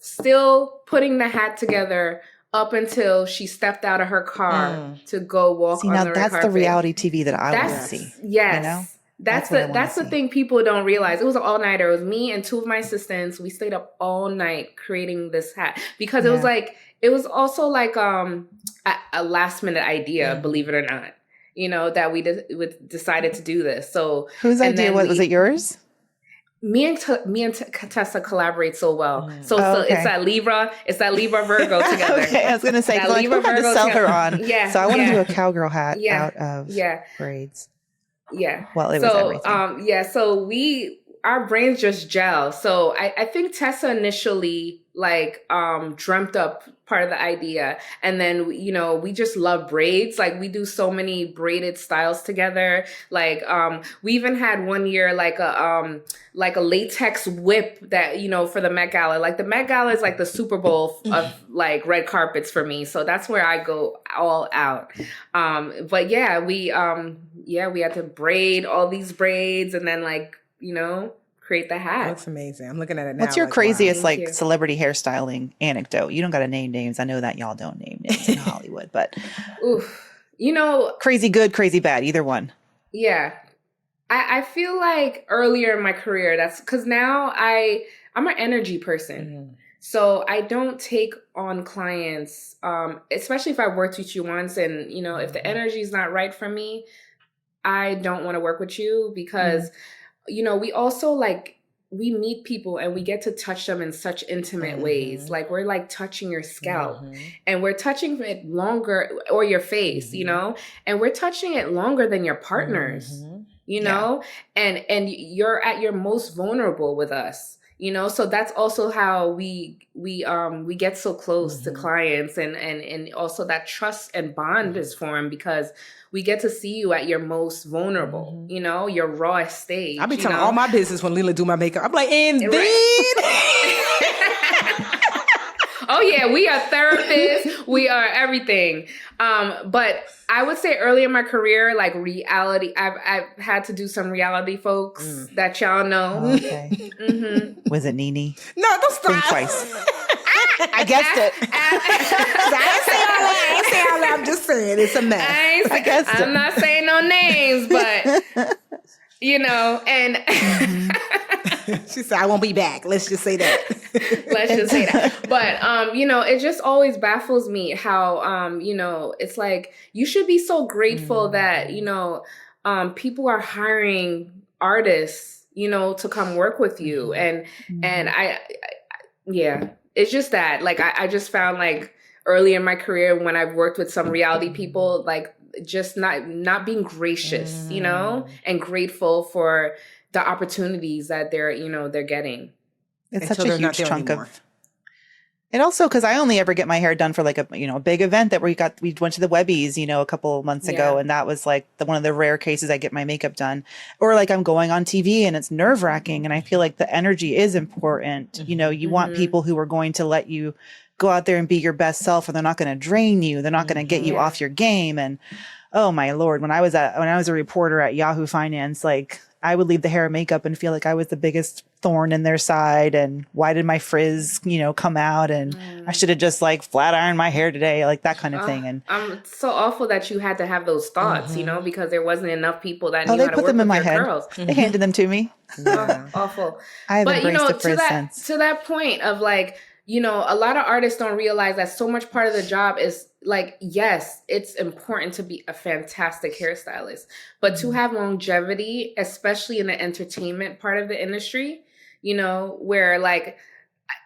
still putting the hat together up until she stepped out of her car to go walk See, on now the red that's carpet. the reality TV that I want to That's see. yes. You know? That's what I the wanna that's the see. thing people don't realize. It was an all-nighter. It was me and two of my assistants. We stayed up all night creating this hat because it was like it was also like a last minute idea, believe it or not. You know, that we decided to do this. So whose idea was it? Yours? Me and Tessa collaborate so well. So okay. it's that Libra Virgo together. Okay, I was gonna say, like, who had to sell her on? Yeah. So I want to do a cowgirl hat out of Yeah. braids. Yeah. Well, it was everything. So our brains just gel. So I think Tessa initially like dreamt up part of the idea, and then we just love braids. Like we do so many braided styles together. Like we even had one year like a latex whip that for the Met Gala. Like the Met Gala is like the Super Bowl of like red carpets for me. So that's where I go all out. But yeah, we had to braid all these braids and then create the hat. That's amazing. I'm looking at it now. What's your craziest wow. celebrity hairstyling anecdote? You don't got to name names. I know that y'all don't name names in Hollywood, but oof. Crazy good, crazy bad, either one. Yeah. I feel like earlier in my career, that's because now I'm an energy person. Mm-hmm. So I don't take on clients, especially if I've worked with you once and, if the energy is not right for me, I don't want to work with you because we also we meet people and we get to touch them in such intimate ways. Like we're like touching your scalp and we're touching it longer, or your face, and we're touching it longer than your partners, and you're at your most vulnerable with us. So that's also how we get so close to clients and also that trust and bond is formed because we get to see you at your most vulnerable, your rawest stage. I be telling all my business when Lila do my makeup. I'm like, and then. Oh yeah, we are therapists. We are everything. But I would say early in my career, like reality, I've had to do some reality folks that y'all know. Oh, okay. Was it Nene? No, don't stop. Think twice. I guessed it. I ain't say all that. I'm just saying it's a mess. I'm not saying no names, but and she said, I won't be back. Let's just say that. Let's just say that. But, it just always baffles me how, it's like, you should be so grateful that, people are hiring artists, to come work with you. And it's just that, like, I just found like early in my career when I've worked with some reality people, like just not being gracious, and grateful for the opportunities that they're getting. It's such a huge chunk of. And also because I only ever get my hair done for like a big event that we went to the Webbies, a couple of months ago. And that was like one of the rare cases I get my makeup done, or like I'm going on TV and it's nerve wracking. And I feel like the energy is important. You want people who are going to let you go out there and be your best self, and they're not going to drain you. They're not going to get you off your game. And oh my Lord, when I was a reporter at Yahoo Finance, like I would leave the hair and makeup and feel like I was the biggest thorn in their side. And why did my frizz, come out? And I should have just like flat ironed my hair today, like that kind of thing. And I'm so awful that you had to have those thoughts, because there wasn't enough people that knew they how to put work them in with my your head. girls. They handed them to me. Awful. I have embraced the frizz sense. To that point of like, a lot of artists don't realize that so much part of the job is like, yes, it's important to be a fantastic hairstylist, but to have longevity, especially in the entertainment part of the industry, where like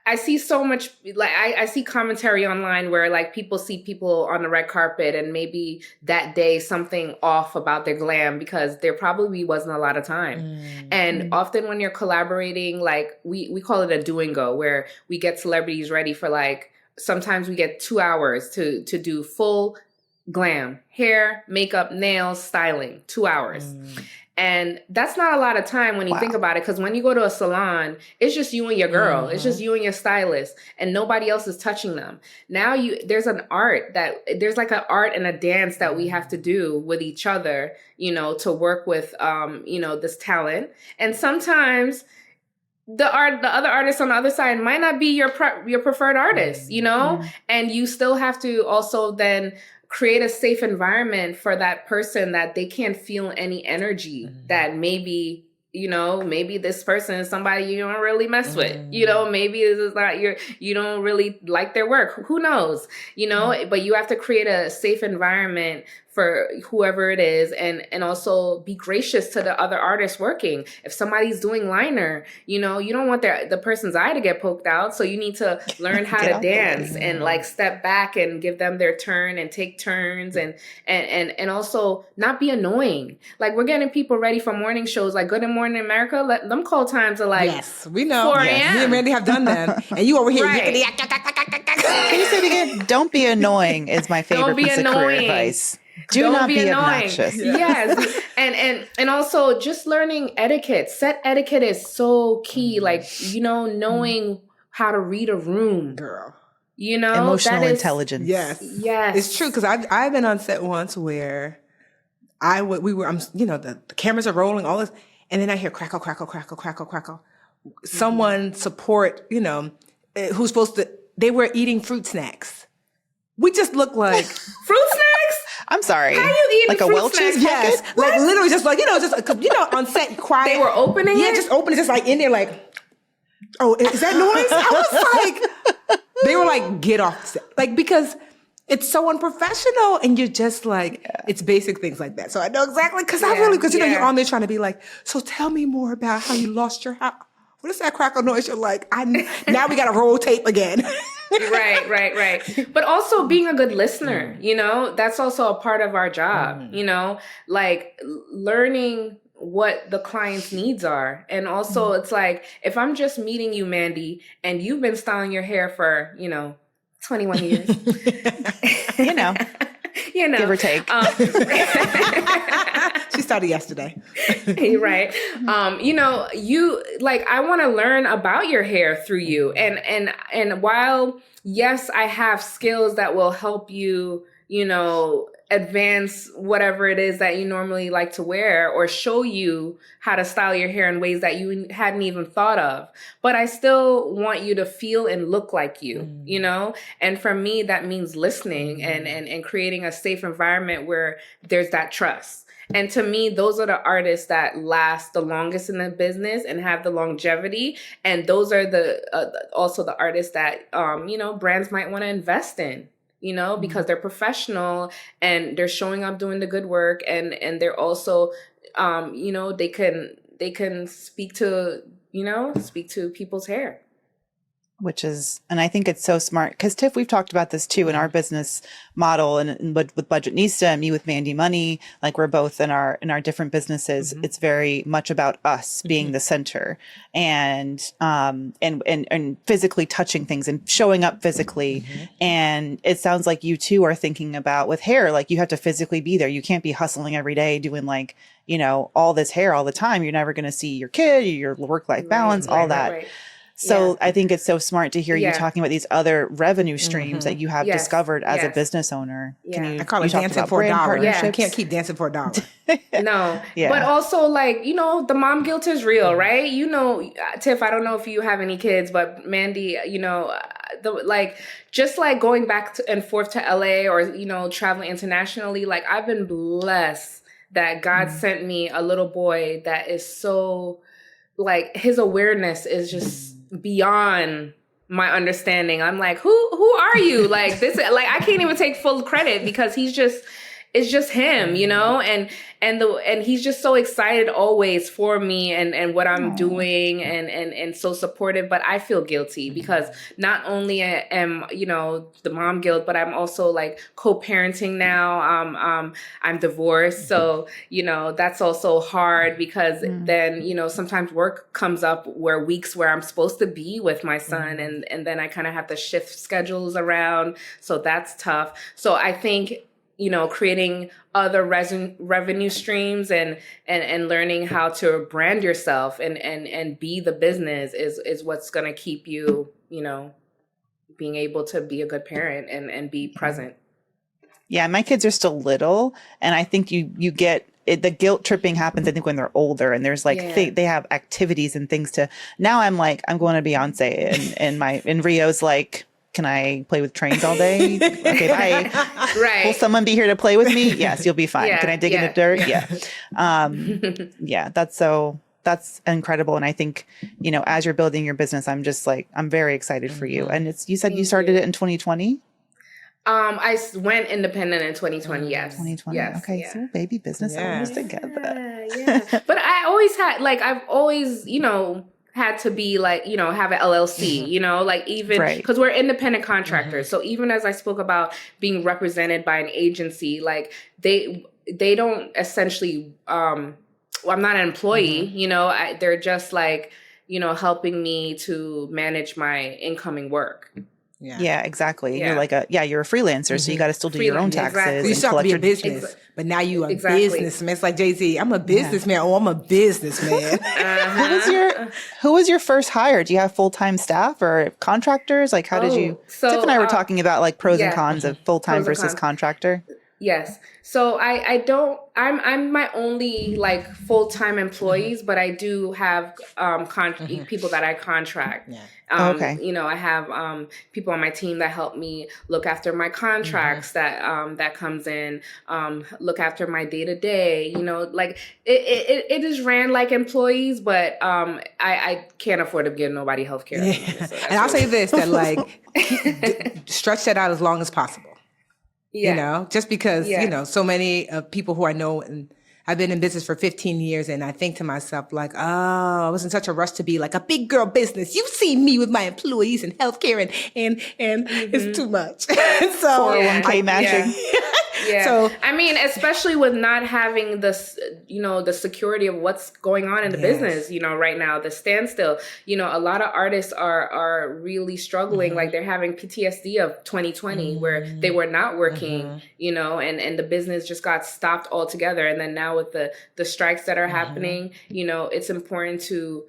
I see so much, like I see commentary online where like people see people on the red carpet and maybe that day something off about their glam because there probably wasn't a lot of time. And often when you're collaborating, like we call it a do and go, where we get celebrities ready for like, sometimes we get 2 hours to do full glam, hair, makeup, nails, styling, 2 hours. And that's not a lot of time when you think about it, because when you go to a salon, it's just you and your girl. It's just you and your stylist, and nobody else is touching them. Now there's an art there's like an art and a dance that we have to do with each other, to work with, this talent. And sometimes the other artist on the other side might not be your preferred artist, you know? And you still have to also then create a safe environment for that person, that they can't feel any energy that maybe, you know, maybe this person is somebody you don't really mess with, you know, maybe this is not you don't really like their work. Who knows, you know, but you have to create a safe environment for whoever it is, and also be gracious to the other artists working. If somebody's doing liner, you know, you don't want the person's eye to get poked out. So you need to learn how to dance and like step back and give them their turn and take turns, and also not be annoying. Like, we're getting people ready for morning shows like Good Morning America. Let them call times are like, yes, we know. 4 Yes. a.m. Me and Randy have done that. And you over here. Right. Can you say it again? Don't be annoying is my favorite piece of career advice. Do not be obnoxious. Yes. And also just learning etiquette. Set etiquette is so key. Like, you know, knowing how to read a room. Girl. You know, emotional intelligence. Yes. Yes. It's true, because I've been on set once where you know, the cameras are rolling, all this, and then I hear crackle, crackle, crackle, crackle, crackle. Someone support, you know, who's supposed to, they were eating fruit snacks. We just look like fruit snacks? I'm sorry. How you eating like a fruit Welch's snacks? yes, packet? like literally just like, you know, on set, quiet. They were opening Yeah, it? just open it, just like in there, like, oh, is that noise? I was like, they were like, get off the set. Like, because it's so unprofessional, and you're just like, it's basic things like that. So I know exactly, because you know, you're on there trying to be like, so tell me more about how you lost your house. What is that crackle noise? You're like, now we got to roll tape again. Right. But also being a good listener, you know, that's also a part of our job, you know, like learning what the client's needs are. And also it's like, if I'm just meeting you, Mandy, and you've been styling your hair for, you know, 21 years, you know, give or take. She started yesterday. Right. You know, you like, I want to learn about your hair through you. And while, yes, I have skills that will help you, you know, advance whatever it is that you normally like to wear, or show you how to style your hair in ways that you hadn't even thought of. But I still want you to feel and look like you, you know? And for me, that means listening and creating a safe environment where there's that trust. And to me, those are the artists that last the longest in the business and have the longevity. And those are also the artists that, you know, brands might want to invest in, you know, because they're professional and they're showing up doing the good work. And they're also, you know, they can speak to people's hair. And I think it's so smart because Tiff, we've talked about this too in our business model and with Budgetnista and me with Mandy Money, like we're both in our different businesses. It's very much about us being the center and physically touching things and showing up physically. And it sounds like you too are thinking about with hair, like you have to physically be there. You can't be hustling every day doing like, you know, all this hair all the time. You're never going to see your kid, your work-life balance, all that. Right. So I think it's so smart to hear you talking about these other revenue streams that you have discovered as a business owner. I call it dancing for a dollar. You can't keep dancing for a dollar. No. But also, like, you know, the mom guilt is real, right? You know, Tiff, I don't know if you have any kids, but Mandy, you know, just like going back and forth to LA or, you know, traveling internationally, like I've been blessed that God sent me a little boy that is so, like, his awareness is just beyond my understanding. I'm like, who are you? Like this, like I can't even take full credit because it's just him, you know, and he's just so excited always for me and what I'm doing and so supportive. But I feel guilty because not only am, you know, the mom guilt, but I'm also like co-parenting now. I'm divorced. So, you know, that's also hard because then, you know, sometimes work comes up weeks where I'm supposed to be with my son and then I kind of have to shift schedules around. So that's tough. So I think, you know, creating other revenue streams and learning how to brand yourself and be the business is what's going to keep you, you know, being able to be a good parent and be present. Yeah, my kids are still little, and I think you get the guilt tripping happens, I think, when they're older, and there's like, they have activities and things to, now I'm like, I'm going to Beyonce, and Rio's like, can I play with trains all day? Okay, bye. Right. Will someone be here to play with me? Yes, you'll be fine. Can I dig in the dirt? Yeah. That's incredible. And I think, as you're building your business, I'm just like, I'm very excited for you. And you said you started it in 2020? I went independent in 2020. Yes. 2020. Yes. Okay. Yeah. So baby business owners together. Yeah. But I always had, like, I've always, had to be like, have an LLC, like even because we're independent contractors. So even as I spoke about being represented by an agency, like they don't essentially, I'm not an employee, they're just like, helping me to manage my incoming work. Yeah, exactly. You're like you're a freelancer, so you got to still do your own taxes. Exactly. You still have to be a business, but now you are a businessman. It's like Jay-Z. I'm a businessman. Oh, I'm a businessman. Who was your first hire? Do you have full-time staff or contractors? Like, how did you? So, Tiff and I were talking about like pros and cons of full-time versus contractor. Yes. So I'm my only like full-time employees, but I do have people that I contract. I have people on my team that help me look after my contracts that comes in, look after my day-to-day, like it is ran like employees, but I can't afford to give nobody healthcare. So and I'll say this, that like stretch that out as long as possible. Just because, so many people who I know, and I've been in business for 15 years, and I think to myself, like, oh, I was in such a rush to be like a big girl business. You've seen me with my employees and healthcare, and it's too much. So 401k matching. Yeah. So I mean, especially with not having this, the security of what's going on in the business, right now, the standstill, a lot of artists are really struggling. Like they're having PTSD of 2020 where they were not working, and the business just got stopped altogether. And then now with the strikes that are happening, it's important to,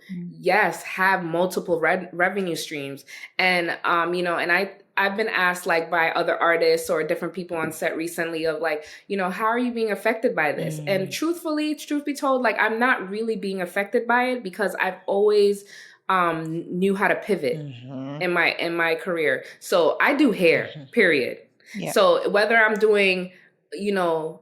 have multiple revenue streams. And, and I've been asked like by other artists or different people on set recently of like, how are you being affected by this? And truth be told, like I'm not really being affected by it because I've always knew how to pivot in my career. So I do hair, period. Yeah. So whether I'm doing,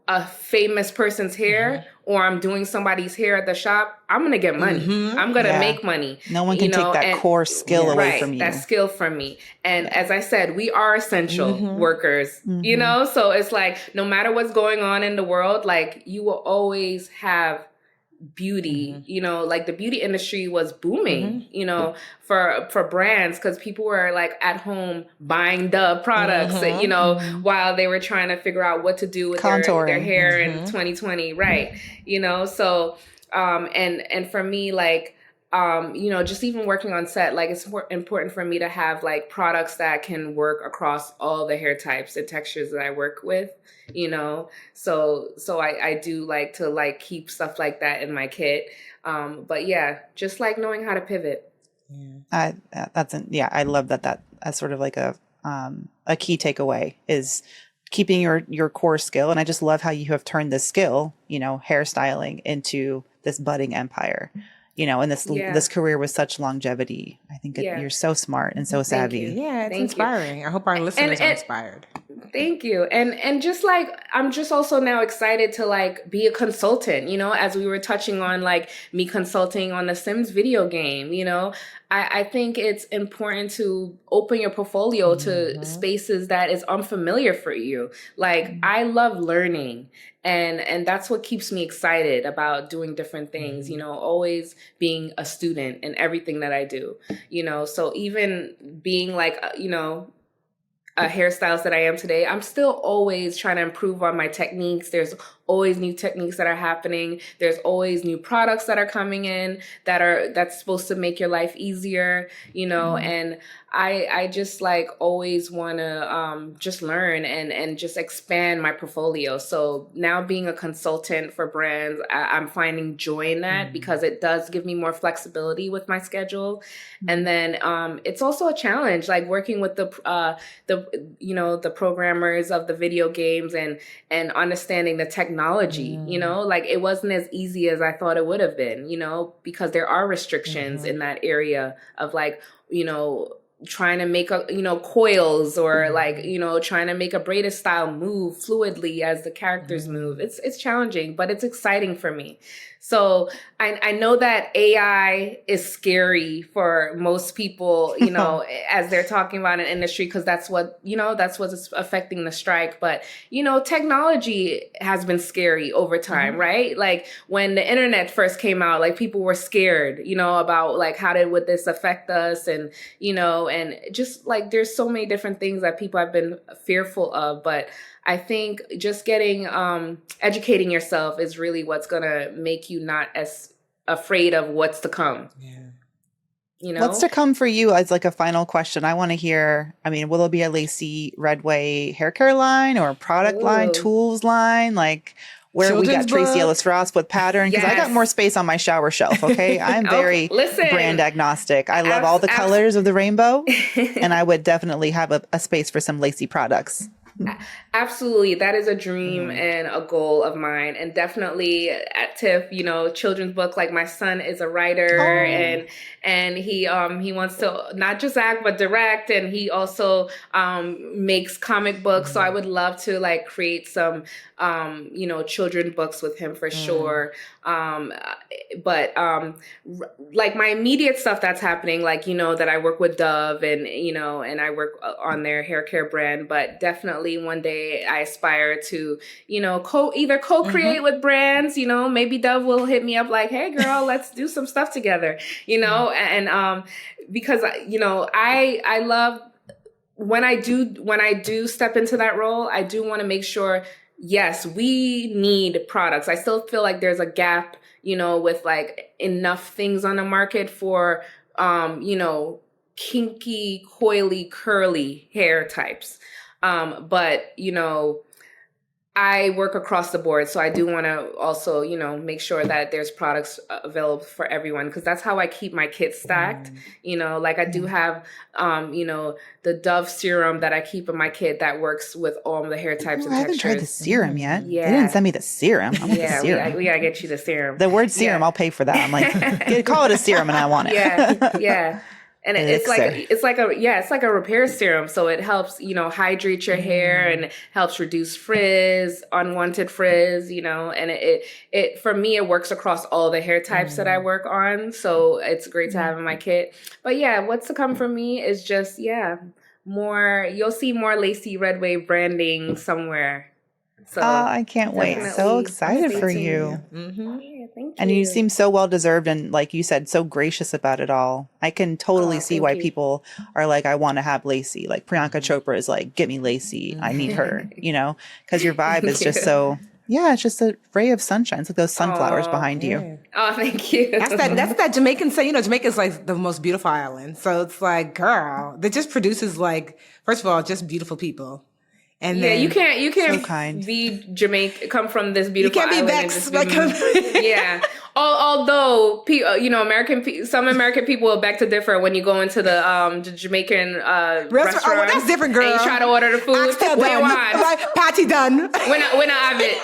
a famous person's hair or I'm doing somebody's hair at the shop, I'm going to get money. I'm going to make money. No one can take that core skill away from you. That skill from me. And as I said, we are essential workers, so it's like, no matter what's going on in the world, like you will always have beauty, like the beauty industry was booming, for brands because people were like at home buying Dove products, while they were trying to figure out what to do with their hair in 2020. Right. So, and for me, like, just even working on set, like it's important for me to have like products that can work across all the hair types and textures that I work with, so I do like to like keep stuff like that in my kit. But yeah, just like knowing how to pivot. I love that as sort of like a key takeaway is keeping your core skill. And I just love how you have turned this skill, hairstyling into this budding empire. And this career with such longevity. I think you're so smart and so savvy. Yeah, it's inspiring. I hope our listeners are inspired. Thank you. And just like, I'm just also now excited to like be a consultant, as we were touching on like me consulting on the Sims video game, I think it's important to open your portfolio to spaces that is unfamiliar for you. Like I love learning and that's what keeps me excited about doing different things, always being a student in everything that I do, so even being like, a hairstylist that I am today, I'm still always trying to improve on my techniques. There's always new techniques that are happening. There's always new products that are coming in that's supposed to make your life easier, and I just like always want to just learn and just expand my portfolio. So now being a consultant for brands, I'm finding joy in that because it does give me more flexibility with my schedule. And then it's also a challenge, like working with the programmers of the video games and understanding the techniques technology, you know, like it wasn't as easy as I thought it would have been, you know, because there are restrictions in that area of like, you know, trying to make a, you know, coils or like, you know, trying to make a braided style move fluidly as the characters move. It's challenging, but it's exciting for me. So I know that AI is scary for most people, you know, as they're talking about an industry, because that's what, you know, that's what's affecting the strike. But, you know, technology has been scary over time, right? Like when the internet first came out, like people were scared, you know, about like would this affect us? And, you know, and just like there's so many different things that people have been fearful of. But I think just getting, educating yourself is really what's going to make you not as afraid of what's to come. Yeah. You know? What's to come for you as like a final question? I want to hear, I mean, will there be a Lacy Redway hair care line or a product line, tools line? Like where Children's we got Tracy book. Ellis Ross with pattern? Because I got more space on my shower shelf, okay? I'm very brand agnostic. I love all the colors of the rainbow, and I would definitely have a space for some Lacy products. Absolutely. That is a dream and a goal of mine. And definitely at TIFF, you know, children's book, like my son is a writer and he wants to not just act, but direct. And he also makes comic books. So I would love to like create some, you know, children's books with him for sure. But like my immediate stuff that's happening, like, you know, that I work with Dove and, you know, and I work on their hair care brand, but definitely one day I aspire to, you know, co-create with brands, you know, maybe Dove will hit me up like, hey girl, let's do some stuff together, you know, and because, you know, I love when I do step into that role, I do want to make sure, yes, we need products. I still feel like there's a gap, you know, with like enough things on the market for, you know, kinky, coily, curly hair types. But, you know, I work across the board. So I do want to also, you know, make sure that there's products available for everyone, because that's how I keep my kits stacked. You know, like I do have, you know, the Dove serum that I keep in my kit that works with all the hair types and textures. I haven't tried the serum yet. Yeah. They didn't send me the serum. I want the serum. We gotta get you the serum. The word serum, I'll pay for that. I'm like, call it a serum and I want it. Yeah. And it's like a repair serum. So it helps, you know, hydrate your hair and helps reduce frizz, unwanted frizz, you know, and it for me, it works across all the hair types that I work on. So it's great to have in my kit. But yeah, what's to come for me is just, more, you'll see more Lacy Redway branding somewhere. So I can't wait. So excited for you. Yeah, thank you. And you seem so well deserved and, like you said, so gracious about it all. I can totally see why people are like, I want to have Lacy. Like Priyanka Chopra is like, get me Lacy. I need her, you know, because your vibe is just so, it's just a ray of sunshine. It's like those sunflowers behind you. Oh, thank you. That's that Jamaican say, you know, Jamaica's like the most beautiful island. So it's like, girl, that just produces like, first of all, just beautiful people. And then, you can't so be Jamaican, come from this beautiful island. You can't be vexed. Yeah. Although, you know, some American people will beg to differ when you go into the Jamaican restaurant. Oh, well, that's different, girl. And you try to order the food. What you want? Like, patty done. When I have it.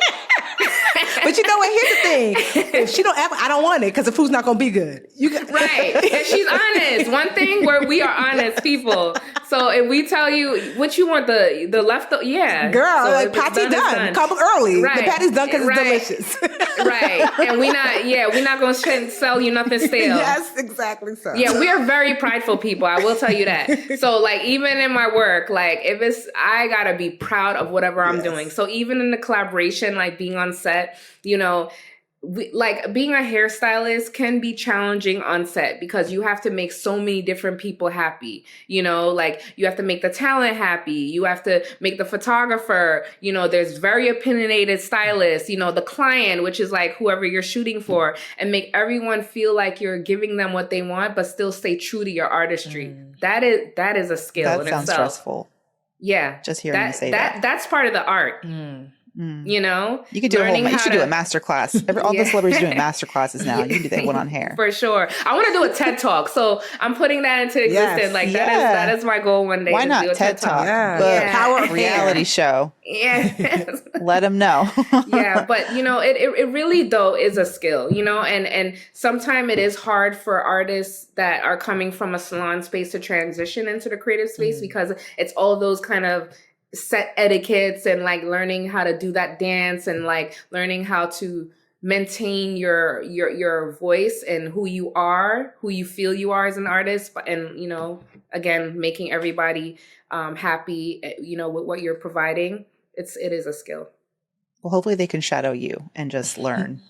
But you know what? Here's the thing. If she don't have, I don't want it because the food's not going to be good. Right. And she's honest. One thing where we are honest people. So if we tell you what you want, the leftover, girl, so like patty done. Come early. Right. The patty's done because it's delicious. Right. And we're not going to sell you nothing stale. Yes, exactly so. Yeah, we are very prideful people. I will tell you that. So like even in my work, like I gotta be proud of whatever I'm doing. So even in the collaboration, like being on set, you know, like being a hairstylist can be challenging on set because you have to make so many different people happy. You know, like you have to make the talent happy. You have to make the photographer, you know, there's very opinionated stylists, you know, the client, which is like whoever you're shooting for, and make everyone feel like you're giving them what they want, but still stay true to your artistry. That is a skill in itself. That sounds stressful. Yeah. Just hearing you say that. That's part of the art. You know, You could do you should do a to- master class. All the celebrities are doing master classes now. You can do that one on hair. For sure. I want to do a TED Talk. So I'm putting that into existence. Like that is my goal one day. Why to not do a TED Talk? Yeah. But Power of reality hair. show. Yeah. Let them know. Yeah, but you know, it really though is a skill, you know, and sometimes it is hard for artists that are coming from a salon space to transition into the creative space because it's all those kind of set etiquettes and like learning how to do that dance and like learning how to maintain your voice and who you feel you are as an artist, and you know, again, making everybody happy, you know, with what you're providing. It is a skill. Well, hopefully they can shadow you and just learn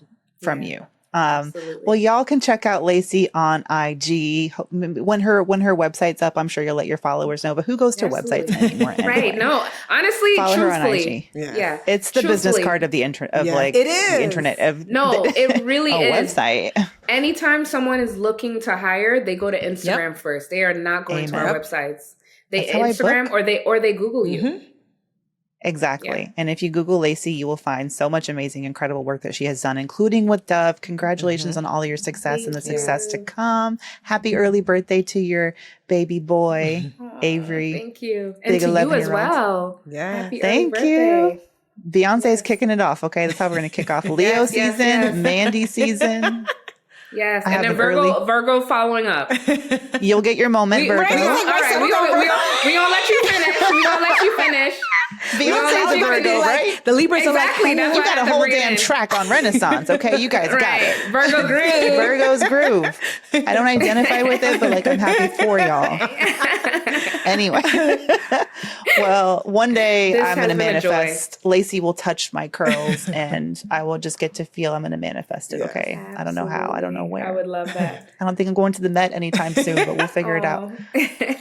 from you. Absolutely. Well, y'all can check out Lacy on IG. When her website's up, I'm sure you'll let your followers know. But who goes to websites anymore? Anyway? Right. No, honestly, Follow her on truthfully. IG. Yeah. It's the business card of the internet It is. the internet of No, it really is. website. Anytime someone is looking to hire, they go to Instagram first. They are not going to our websites. They That's how I Instagram book. or they Google you. Exactly. Yeah. And if you Google Lacy, you will find so much amazing, incredible work that she has done, including with Dove. Congratulations on all your success and the success to come. Happy early birthday to your baby boy, Avery. Thank you. And Big to you as 11-year-old. well. Yeah. Happy Thank early you. birthday. Beyonce's kicking it off. Okay. That's how we're going to kick off Leo season, Mandy season. Yes. I And have then an Virgo following up. You'll get your moment, Virgo. All right, we gonna let you finish. We gonna let you finish. Beyonce's a Virgo, right? The Libras Exactly. are That's You why I got a have to whole bring it damn in. track on Renaissance, okay? You guys got Right. it. Virgo groove. Virgo's groove. I don't identify with it, but like I'm happy for y'all. Anyway, well, one day This I'm going to has been a joy. manifest. Lacy will touch my curls, and I will just get to feel I'm going to manifest it. Okay, I don't know how. I don't know where. I would love that. I don't think I'm going to the Met anytime soon, but we'll figure it out.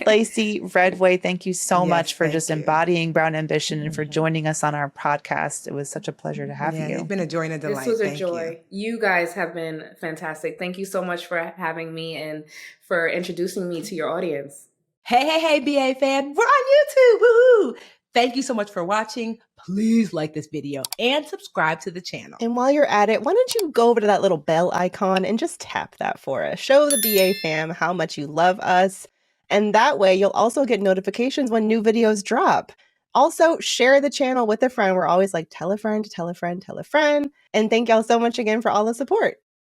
Lacy Redway, thank you so much for just embodying brown ambition and for joining us on our podcast. It was such a pleasure to have you. It's been a joy and a delight. This was a Thank joy. You guys have been fantastic. Thank you so much for having me and for introducing me to your audience. Hey, BA fam. We're on YouTube. Woohoo! Thank you so much for watching. Please like this video and subscribe to the channel. And while you're at it, why don't you go over to that little bell icon and just tap that for us. Show the BA fam how much you love us. And that way you'll also get notifications when new videos drop. Also, share the channel with a friend. We're always like, tell a friend, tell a friend, tell a friend. And thank y'all so much again for all the support.